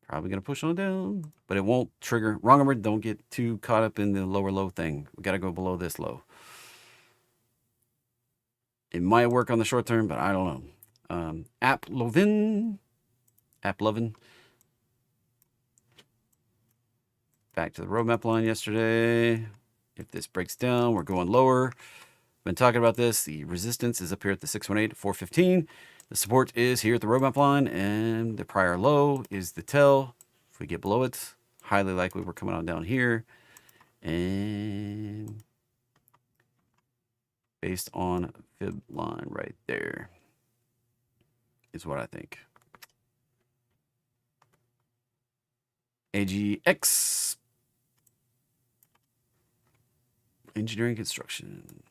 Probably going to push on down, but it won't trigger. Wrong number, don't get too caught up in the lower low thing. We got to go below this low. It might work on the short term, but I don't know. AppLovin. Back to the roadmap line yesterday. If this breaks down, we're going lower. Been talking about this. The resistance is up here at the 618 at 415. The support is here at the roadmap line, and the prior low is the tail. If we get below it, highly likely we're coming on down here. And based on fib line right there is what I think. AGX. Engineering construction.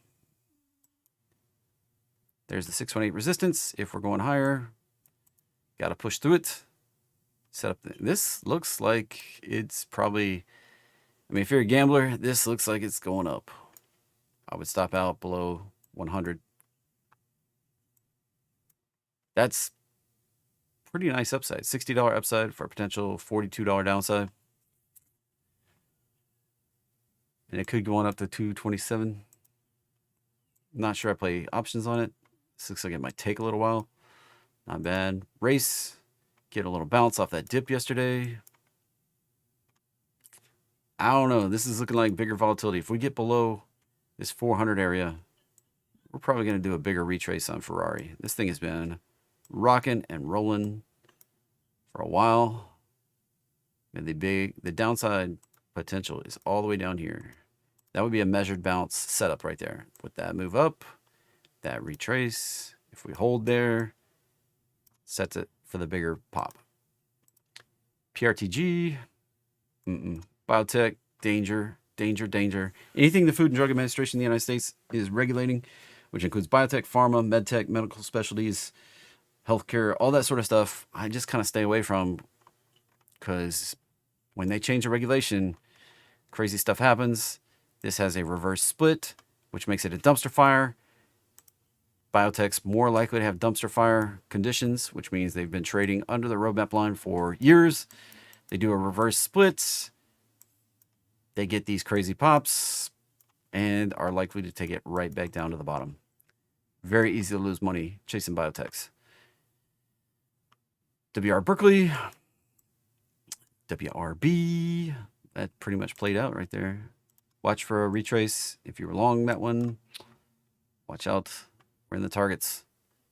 There's the 618 resistance. If we're going higher, got to push through it. Set up. This looks like it's probably, I mean, if you're a gambler, this looks like it's going up. I would stop out below 100. That's pretty nice upside. $60 upside for a potential $42 downside. And it could go on up to 227. Not sure I play options on it. This looks like it might take a little while. Not bad. Race. Get a little bounce off that dip yesterday. I don't know. This is looking like bigger volatility. If we get below this 400 area, we're probably going to do a bigger retrace on Ferrari. This thing has been rocking and rolling for a while. And the downside potential is all the way down here. That would be a measured bounce setup right there. With that move up, that retrace. If we hold there, sets it for the bigger pop. PRTG, biotech, danger, danger, danger. Anything the Food and Drug Administration in the United States is regulating, which includes biotech, pharma, medtech, medical specialties, healthcare, all that sort of stuff, I just kind of stay away from, because when they change a regulation, crazy stuff happens. This has a reverse split, which makes it a dumpster fire. Biotech's more likely to have dumpster fire conditions, which means they've been trading under the roadmap line for years. They do a reverse split. They get these crazy pops and are likely to take it right back down to the bottom. Very easy to lose money chasing biotechs. WR Berkeley. WRB. That pretty much played out right there. Watch for a retrace. If you were long that one, watch out. We're in the targets.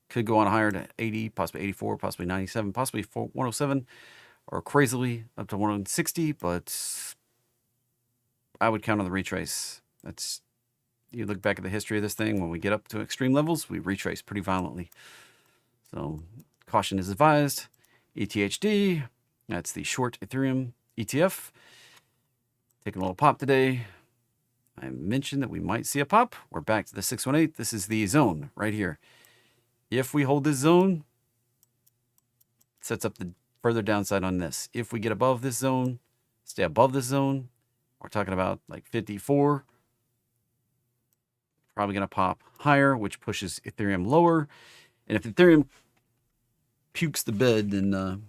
Could go on higher to 80, possibly 84, possibly 97, possibly 107, or crazily up to 160, but I would count on the retrace. That's, you look back at the history of this thing, when we get up to extreme levels, we retrace pretty violently. So caution is advised. ETHD, that's the short Ethereum ETF. Taking a little pop today. I mentioned that we might see a pop. We're back to the 618. This is the zone right here. If we hold this zone, it sets up the further downside on this. If we get above this zone, stay above this zone, we're talking about like 54. Probably going to pop higher, which pushes Ethereum lower. And if Ethereum pukes the bed, then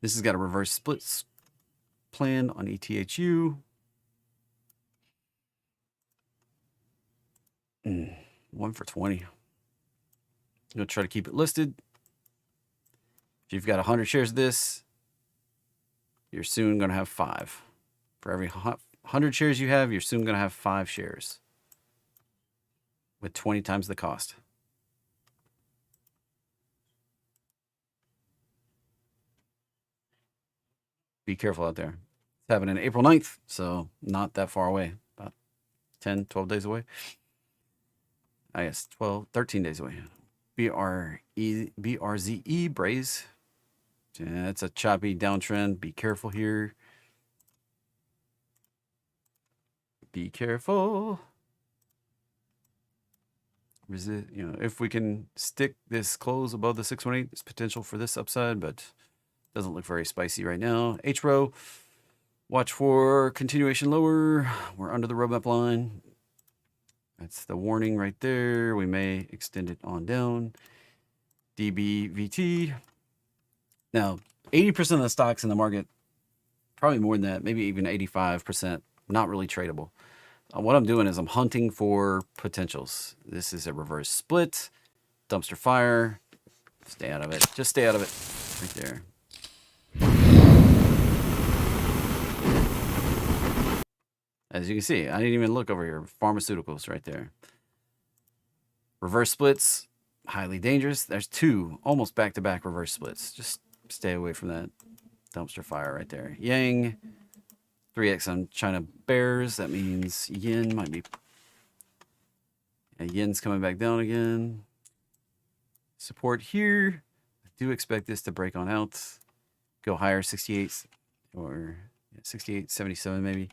this has got a reverse split plan on ETHU. 1 for 20. I'm going to try to keep it listed. If you've got 100 shares of this, you're soon going to have 5. For every 100 shares you have, you're soon going to have 5 shares with 20 times the cost. Be careful out there. It's happening April 9th, so not that far away. About 10, 12 days away. I guess 13 days away. BRZE, Braze. Yeah, it's a choppy downtrend. Be careful here. Be careful. If we can stick this close above the 618, there's potential for this upside, but doesn't look very spicy right now. HRO, watch for continuation lower. We're under the roadmap line. That's the warning right there. We may extend it on down. DBVT. Now, 80% of the stocks in the market, probably more than that, maybe even 85%, not really tradable. What I'm doing is I'm hunting for potentials. This is a reverse split, dumpster fire. Stay out of it. Just stay out of it right there. As you can see, I didn't even look over here. Pharmaceuticals right there. Reverse splits, highly dangerous. There's two almost back-to-back reverse splits. Just stay away from that dumpster fire right there. Yang, 3x on China bears. That means yen might be. Yeah, yen's coming back down again. Support here. I do expect this to break on out. Go higher, 68 or 68, 77 maybe.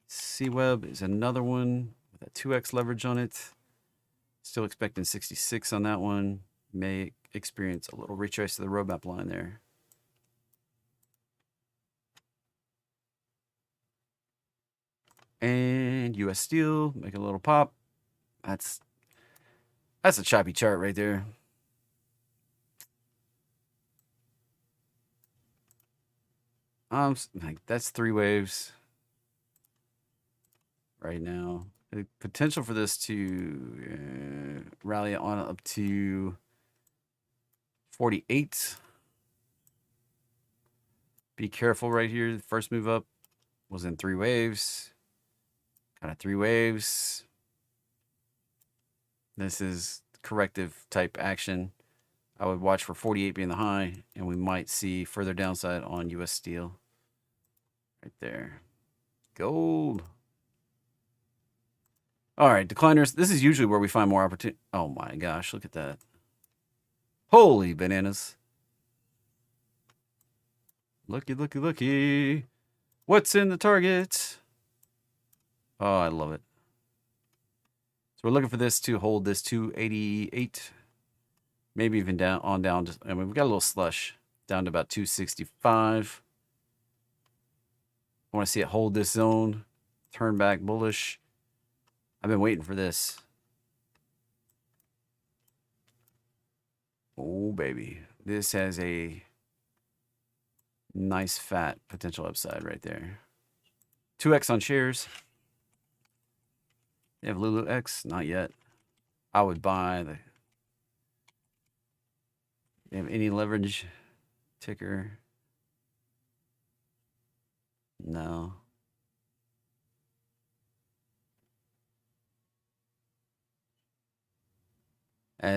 C-Web is another one with a 2x leverage on it. Still expecting 66 on that one. May experience a little retrace to the roadmap line there. And US Steel, make a little pop. That's a choppy chart right there. Like that's 3 waves right now. The potential for this to rally on up to 48. Be careful right here. The first move up was in 3 waves. Kind of 3 waves. This is corrective type action. I would watch for 48 being the high, and we might see further downside on US Steel. Right there. Gold. All right, decliners. This is usually where we find more opportunity. Oh my gosh, look at that. Holy bananas. Looky, looky, looky. What's in the target? Oh, I love it. So we're looking for this to hold this 288. Maybe even down. Just, I mean, we've got a little slush down to about 265. I want to see it hold this zone. Turn back bullish. I've been waiting for this. Oh, baby. This has a nice fat potential upside right there. 2x on shares. They have Lulu X? Not yet. I would buy the. They have any leverage ticker? No.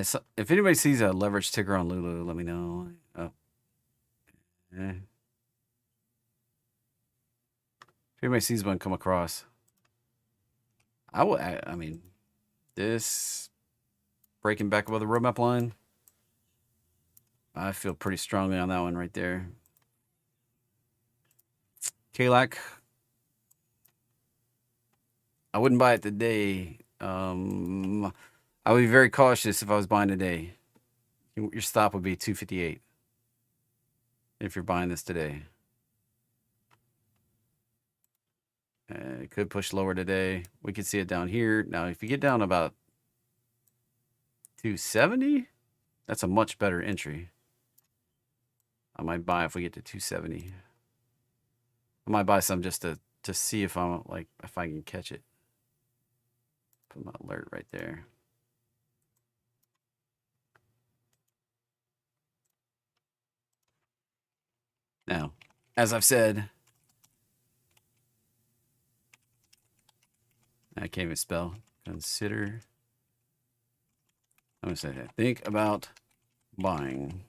So if anybody sees a leverage ticker on Lulu, let me know. Oh. If anybody sees one come across, I mean, this breaking back above the roadmap line, I feel pretty strongly on that one right there. KLAC, I wouldn't buy it today. I would be very cautious if I was buying today. Your stop would be 258 if you're buying this today. It could push lower today. We could see it down here. Now, if you get down about 270, that's a much better entry. I might buy if we get to 270. I might buy some just to see if I'm like if I can catch it. Put my alert right there. Now, as I've said, I can't even spell. Consider. I'm going to say that. Think about buying.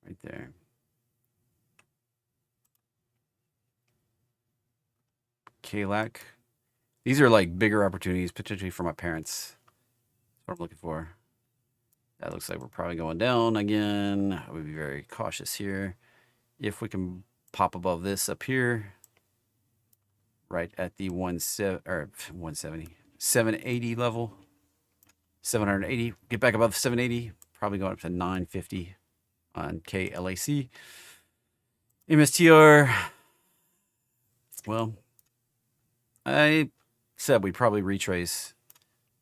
Right there. KLAC. These are like bigger opportunities, potentially for my parents. That's what I'm looking for. That looks like we're probably going down again. I would be very cautious here. If we can pop above this up here, right at the 780 level, 780. Get back above 780. Probably going up to 950 on KLAC. MSTR. Well, I said we'd probably retrace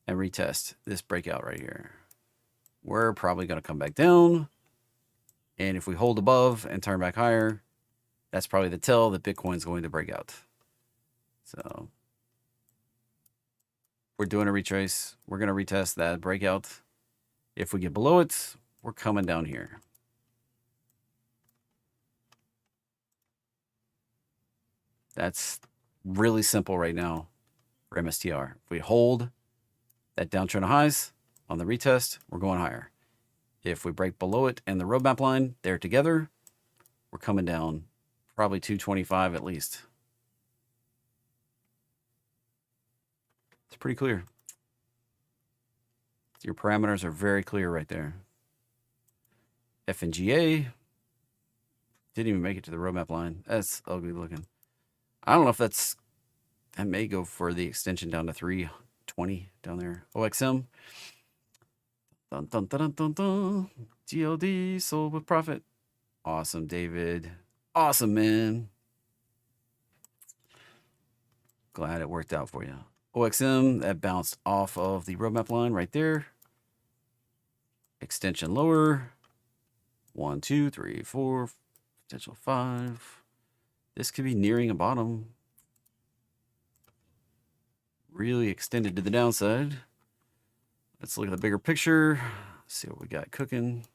and retest this breakout right here. We're probably going to come back down. And if we hold above and turn back higher, that's probably the tell that Bitcoin's going to break out. So we're doing a retrace. We're going to retest that breakout. If we get below it, we're coming down here. That's really simple right now for MSTR. If we hold that downtrend of highs, On the retest, we're going higher. If we break below it and the roadmap line, they're together, we're coming down probably 225 at least. It's pretty clear. Your parameters are very clear right there. FNGA didn't even make it to the roadmap line. That's ugly looking. I don't know if that may go for the extension down to 320 down there. OXM. Dun, dun, dun, dun, dun, dun. GLD sold with profit. Awesome, David. Awesome, man. Glad it worked out for you. OXM, that bounced off of the roadmap line right there. Extension lower. 1, 2, 3, 4, potential 5. This could be nearing a bottom. Really extended to the downside. Let's look at the bigger picture. See what we got cooking.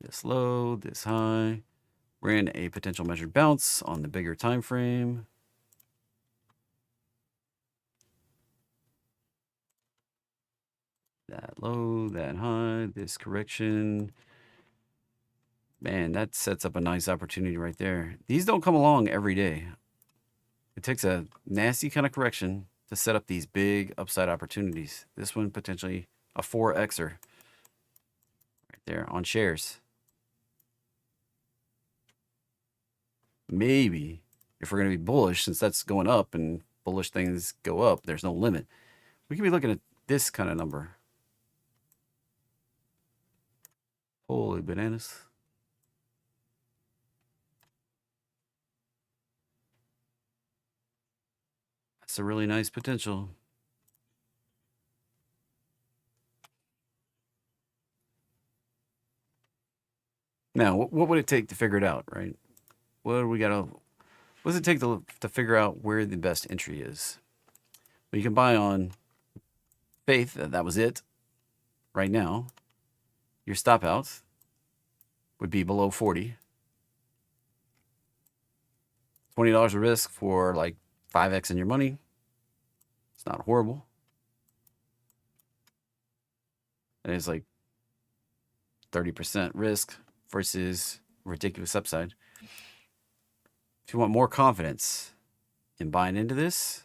This low, this high. We're in a potential measured bounce on the bigger time frame. That low, that high, this correction. Man, that sets up a nice opportunity right there. These don't come along every day. It takes a nasty kind of correction to set up these big upside opportunities. This one potentially a 4Xer right there on shares. Maybe if we're going to be bullish, since that's going up and bullish things go up, there's no limit. We could be looking at this kind of number. Holy bananas. That's a really nice potential. Now, what would it take to figure it out, right? What does it take to figure out where the best entry is? Well, you can buy on faith that was it right now. Your stop out would be below 40. $20 of risk for like 5x in your money. It's not horrible. And it's like 30% risk versus ridiculous upside. If you want more confidence in buying into this,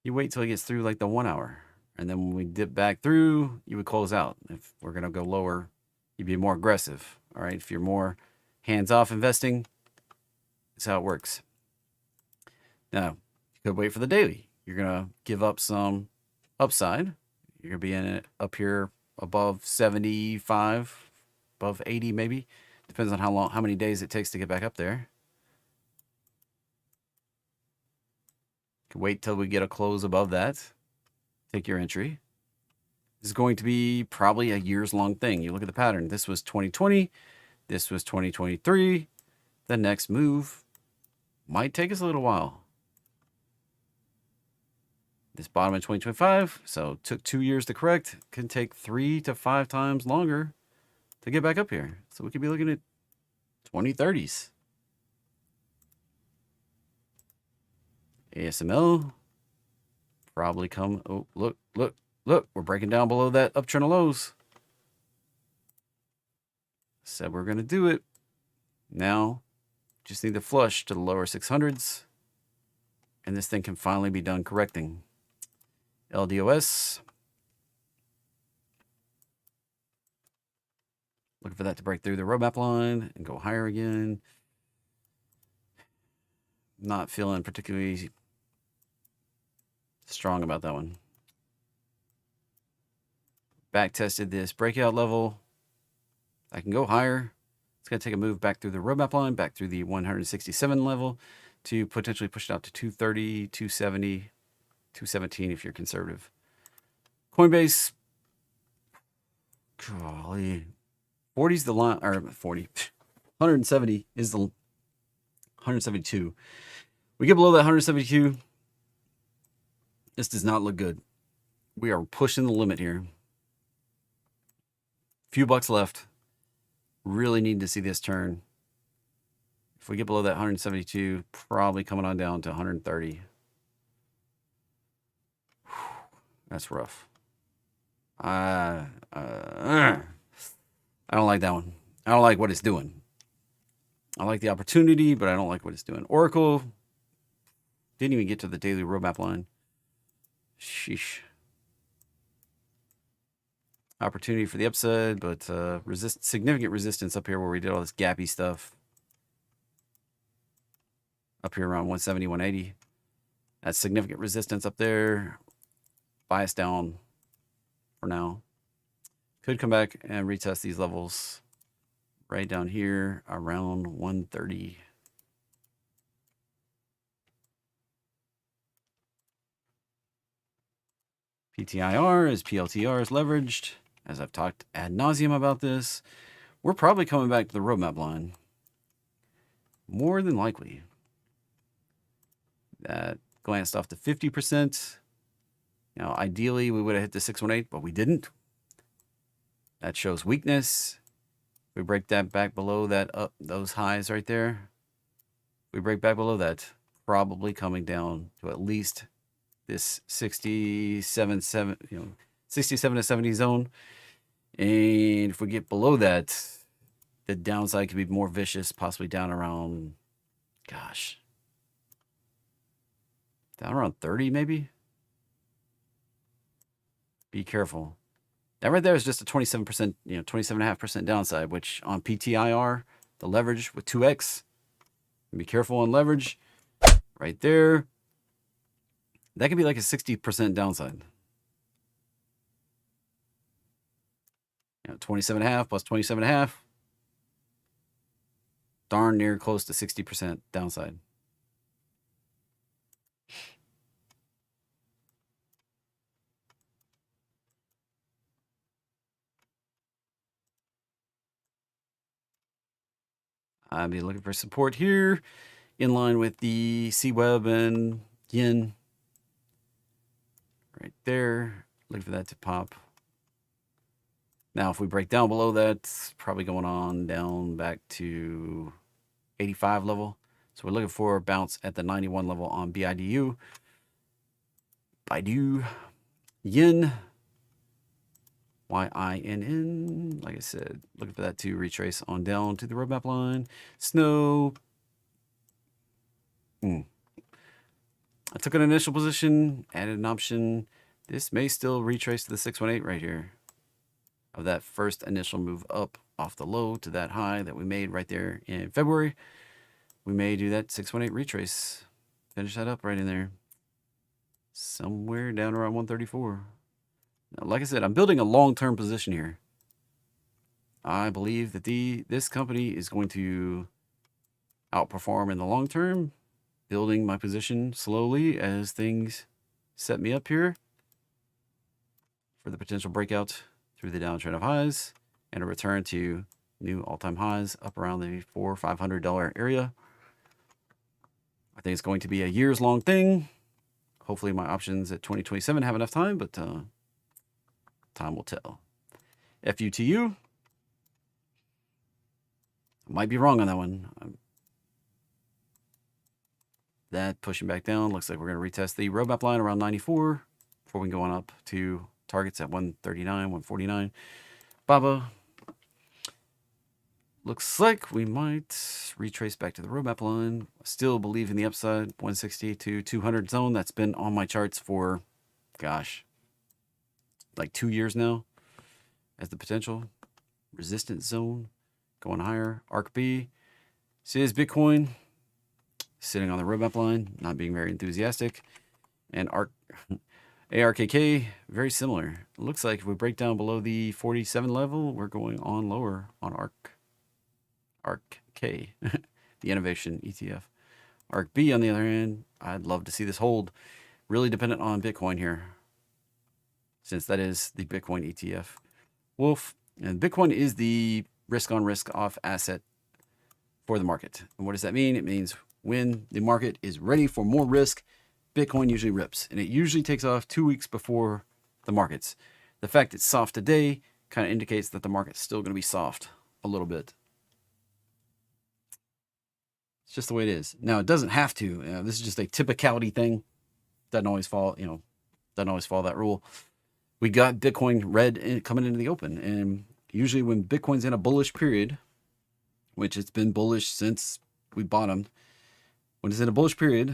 you wait till it gets through like the 1 hour. And then when we dip back through, you would close out. If we're going to go lower, you'd be more aggressive. All right. If you're more hands-off investing, that's how it works. Now, you could wait for the daily. You're going to give up some upside. You're going to be in it up here above 75, above 80 maybe. Depends on how many days it takes to get back up there. You can wait till we get a close above that. Take your entry. This is going to be probably a years-long thing. You look at the pattern. This was 2020. This was 2023. The next move might take us a little while. This bottom in 2025, so it took 2 years to correct. Can take 3 to 5 times longer to get back up here. So we could be looking at 2030s. ASML probably come. Oh, look. We're breaking down below that uptrend of lows. Said we're going to do it. Now, just need to flush to the lower 600s. And this thing can finally be done correcting. LDOS. Looking for that to break through the roadmap line and go higher again. Not feeling particularly strong about that one. Back tested this breakout level. I can go higher. It's going to take a move back through the roadmap line, back through the 167 level to potentially push it out to 230, 270, 217 if you're conservative. Coinbase, golly, 40's the line, or 40, 170 is the 172. We get below that 172. This does not look good. We are pushing the limit here. Few bucks left. Really need to see this turn. If we get below that 172, probably coming on down to 130. That's rough. I don't like that one. I don't like what it's doing. I like the opportunity, but I don't like what it's doing. Oracle didn't even get to the daily roadmap line. Sheesh. Opportunity for the upside, but significant resistance up here where we did all this gappy stuff. Up here around 170, 180. That's significant resistance up there. Bias down for now. Could come back and retest these levels right down here around 130. PTIR is PLTR is leveraged. As I've talked ad nauseum about this, we're probably coming back to the roadmap line. More than likely. That glanced off to 50%. Now, ideally, we would have hit the 618, but we didn't. That shows weakness. We break that back below that those highs right there. We break back below that, probably coming down to at least this 67 to 70 zone. And if we get below that, the downside could be more vicious, possibly down around, gosh, down around 30 maybe. Be careful. That right there is just a 27%, 27.5% downside, which on PTIR, the leverage with 2x, be careful on leverage right there. That could be like a 60% downside. 27.5 plus 27.5. Darn near close to 60% downside. I'll be looking for support here in line with the C-Web and Yen. Right there. Looking for that to pop. Now, if we break down below that, probably going on down back to 85 level. So we're looking for a bounce at the 91 level on BIDU. Baidu. Yen. YINN. Like I said, looking for that to retrace on down to the roadmap line. Snow. I took an initial position, added an option. This may still retrace to the 618 right here of that first initial move up off the low to that high that we made right there in February. We may do that 618 retrace. Finish that up right in there. Somewhere down around 134. Now, like I said, I'm building a long-term position here. I believe that this company is going to outperform in the long term. Building my position slowly as things set me up here for the potential breakout through the downtrend of highs and a return to new all-time highs up around the $400 or $500 area. I think it's going to be a years-long thing. Hopefully my options at 2027 have enough time, but time will tell. FUTU. I might be wrong on that one. That pushing back down. Looks like we're going to retest the roadmap line around 94 before we go on up to targets at 139, 149. Baba. Looks like we might retrace back to the roadmap line. Still believe in the upside, 160 to 200 zone. That's been on my charts for, gosh, like 2 years now as the potential resistance zone. Going higher. ARKB. Says Bitcoin. Sitting on the roadmap line, not being very enthusiastic. And ARKK, very similar. It looks like if we break down below the 47 level, we're going on lower on ARKK, the innovation ETF. ARKB, on the other hand, I'd love to see this hold. Really dependent on Bitcoin here, since that is the Bitcoin ETF. Wolf, and Bitcoin is the risk on risk off asset for the market. And what does that mean? It means when the market is ready for more risk, Bitcoin usually rips. And it usually takes off 2 weeks before the markets. The fact it's soft today kind of indicates that the market's still going to be soft a little bit. It's just the way it is. Now, it doesn't have to. This is just a typicality thing. Doesn't always fall, doesn't always follow that rule. We got Bitcoin red coming into the open. And usually when Bitcoin's in a bullish period, which it's been bullish since we bottomed, when it's in a bullish period,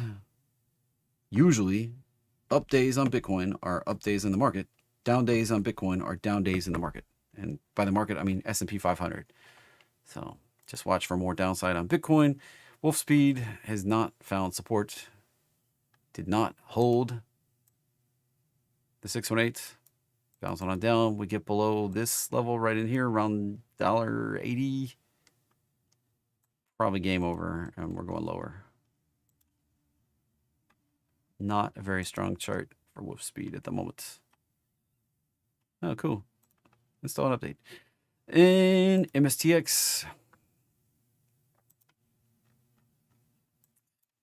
usually up days on Bitcoin are up days in the market. Down days on Bitcoin are down days in the market. And by the market, I mean S&P 500. So just watch for more downside on Bitcoin. Wolf Speed has not found support. Did not hold the 618. Bouncing on down. We get below this level right in here, around $1.80. Probably game over, and we're going lower. Not a very strong chart for Wolf Speed at the moment. Oh, cool. Install an update. In MSTX,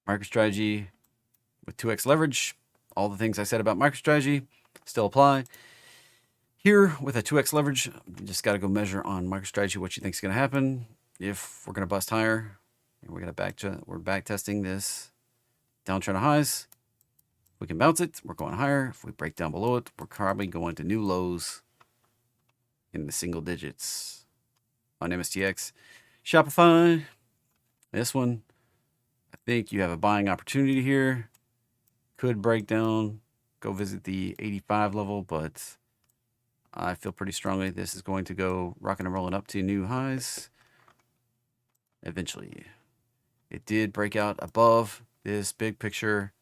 MicroStrategy with 2x leverage. All the things I said about MicroStrategy still apply. Here with a 2x leverage, you just got to go measure on MicroStrategy what you think is going to happen. If we're going to bust higher, we're back testing this downtrend of highs. We can bounce it. We're going higher. If we break down below it, we're probably going to new lows in the single digits on MSTX. Shopify, this one, I think you have a buying opportunity here. Could break down, go visit the 85 level, but I feel pretty strongly this is going to go rocking and rolling up to new highs eventually. It did break out above this big picture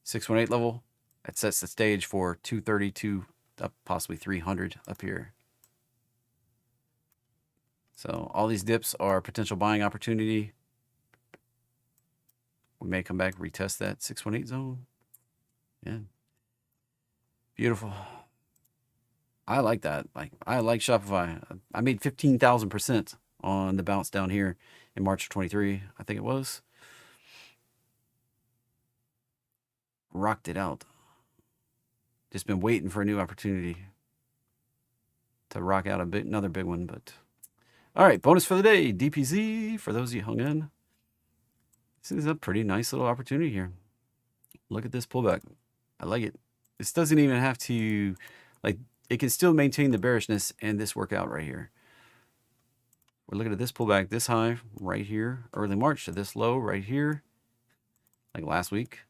618 level. That sets the stage for 232 up possibly 300 up here. So all these dips are potential buying opportunity. We may come back, retest that 618 zone. Yeah. Beautiful. I like that. I like Shopify. I made 15,000% on the bounce down here in March of 23, I think it was. Rocked it out. Just been waiting for a new opportunity to rock out another big one. But all right, bonus for the day, DPZ, for those of you hung in. This is a pretty nice little opportunity here. Look at this pullback. I like it. This doesn't even have to, like, it can still maintain the bearishness and this workout right here. We're looking at this pullback, this high right here, early March, to this low right here, like last week.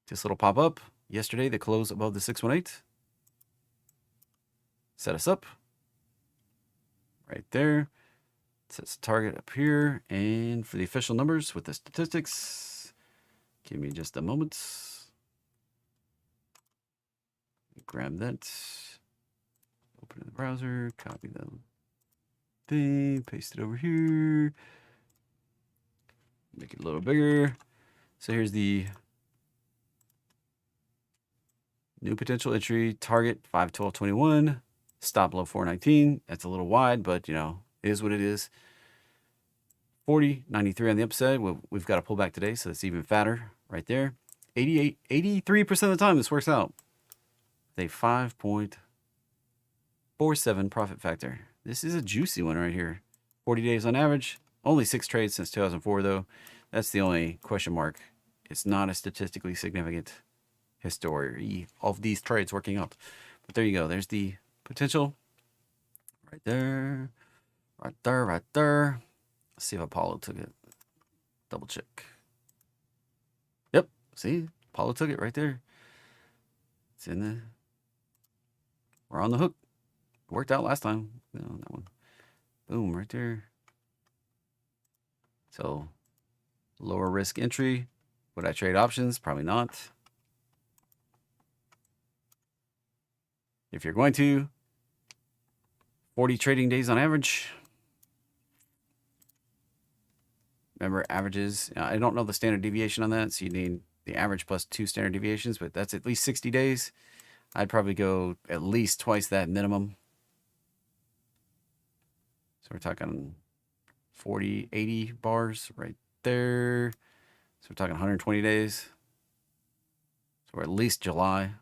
This little pop up yesterday, the close above the 618. Set us up right there. Sets the target up here. And for the official numbers with the statistics, give me just a moment. Grab that. Open in the browser. Copy the thing. Paste it over here. Make it a little bigger. So here's the new potential entry. Target 512.21. Stop below 419. That's a little wide, but you know, it is what it is. 40.93 on the upside. We've got a pullback today, so it's even fatter right there. 83% of the time this works out. A 5.47 profit factor. This is a juicy one right here. 40 days on average. Only 6 trades since 2004, though. That's the only question mark. It's not a statistically significant history of these trades working out. But there you go. There's the potential. Right there. Right there. Right there. Let's see if Apollo took it. Double check. Yep. See? Apollo took it right there. It's in there. We're on the hook. Worked out last time. You know, that one. Boom, right there. So, lower risk entry. Would I trade options? Probably not. If you're going to, 40 trading days on average. Remember, averages. I don't know the standard deviation on that, so you need the average plus 2 standard deviations, but that's at least 60 days. I'd probably go at least twice that minimum. So we're talking 40, 80 bars right there. So we're talking 120 days. So we're at least July.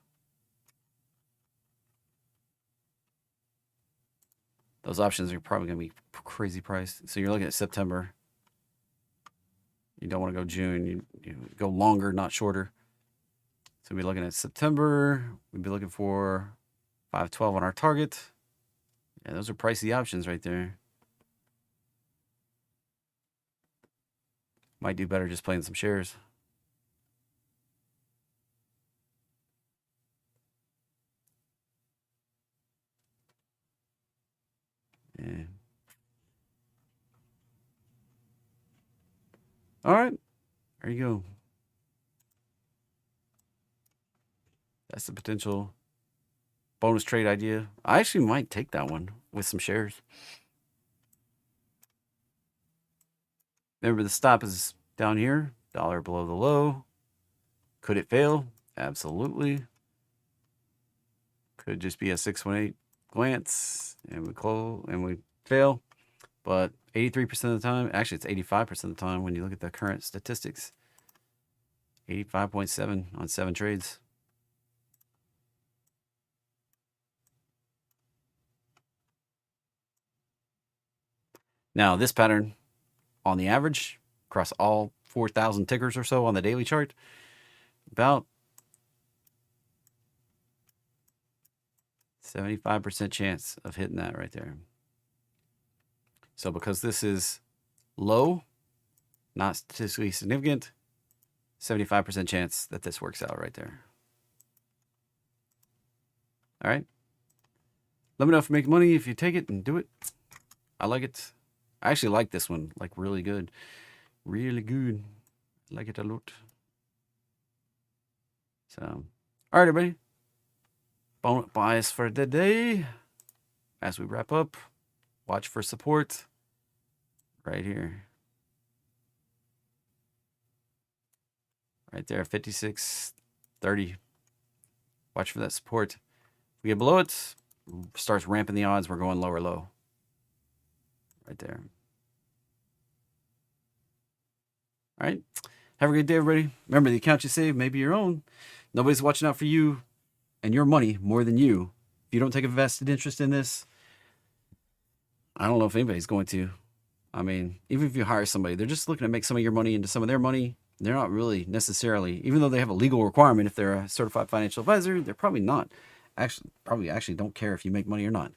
Those options are probably going to be crazy priced. So you're looking at September. You don't want to go June. You go longer, not shorter. So we'll be looking at September. We'll be looking for 512 on our target. Yeah, those are pricey options right there. Might do better just playing some shares. Yeah. All right. There you go. That's the potential bonus trade idea. I actually might take that one with some shares. Remember, the stop is down here, dollar below the low. Could it fail? Absolutely. Could just be a 618 glance and we close and we fail. But 83% of the time, actually it's 85% of the time when you look at the current statistics. 85.7 on 7 trades. Now, this pattern on the average across all 4,000 tickers or so on the daily chart, about 75% chance of hitting that right there. So because this is low, not statistically significant, 75% chance that this works out right there. All right. Let me know if you make money, if you take it and do it. I like it. I actually like this one, like really good. Really good. I like it a lot. So, all right, everybody. Bonus bias for the day. As we wrap up, watch for support right here. Right there, 56.30. Watch for that support. If we get below it, starts ramping the odds. We're going lower low. Right there. All right. Have a great day, everybody. Remember, the account you save may be your own. Nobody's watching out for you and your money more than you. If you don't take a vested interest in this, I don't know if anybody's going to. I mean, even if you hire somebody, they're just looking to make some of your money into some of their money. They're not really necessarily, even though they have a legal requirement, if they're a certified financial advisor, they're probably not. Probably don't care if you make money or not.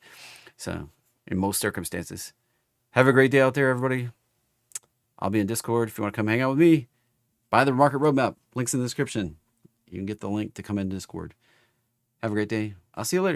So, in most circumstances. Have a great day out there, everybody. I'll be in Discord if you want to come hang out with me. Buy the market roadmap. Links in the description. You can get the link to come in Discord. Have a great day. I'll see you later.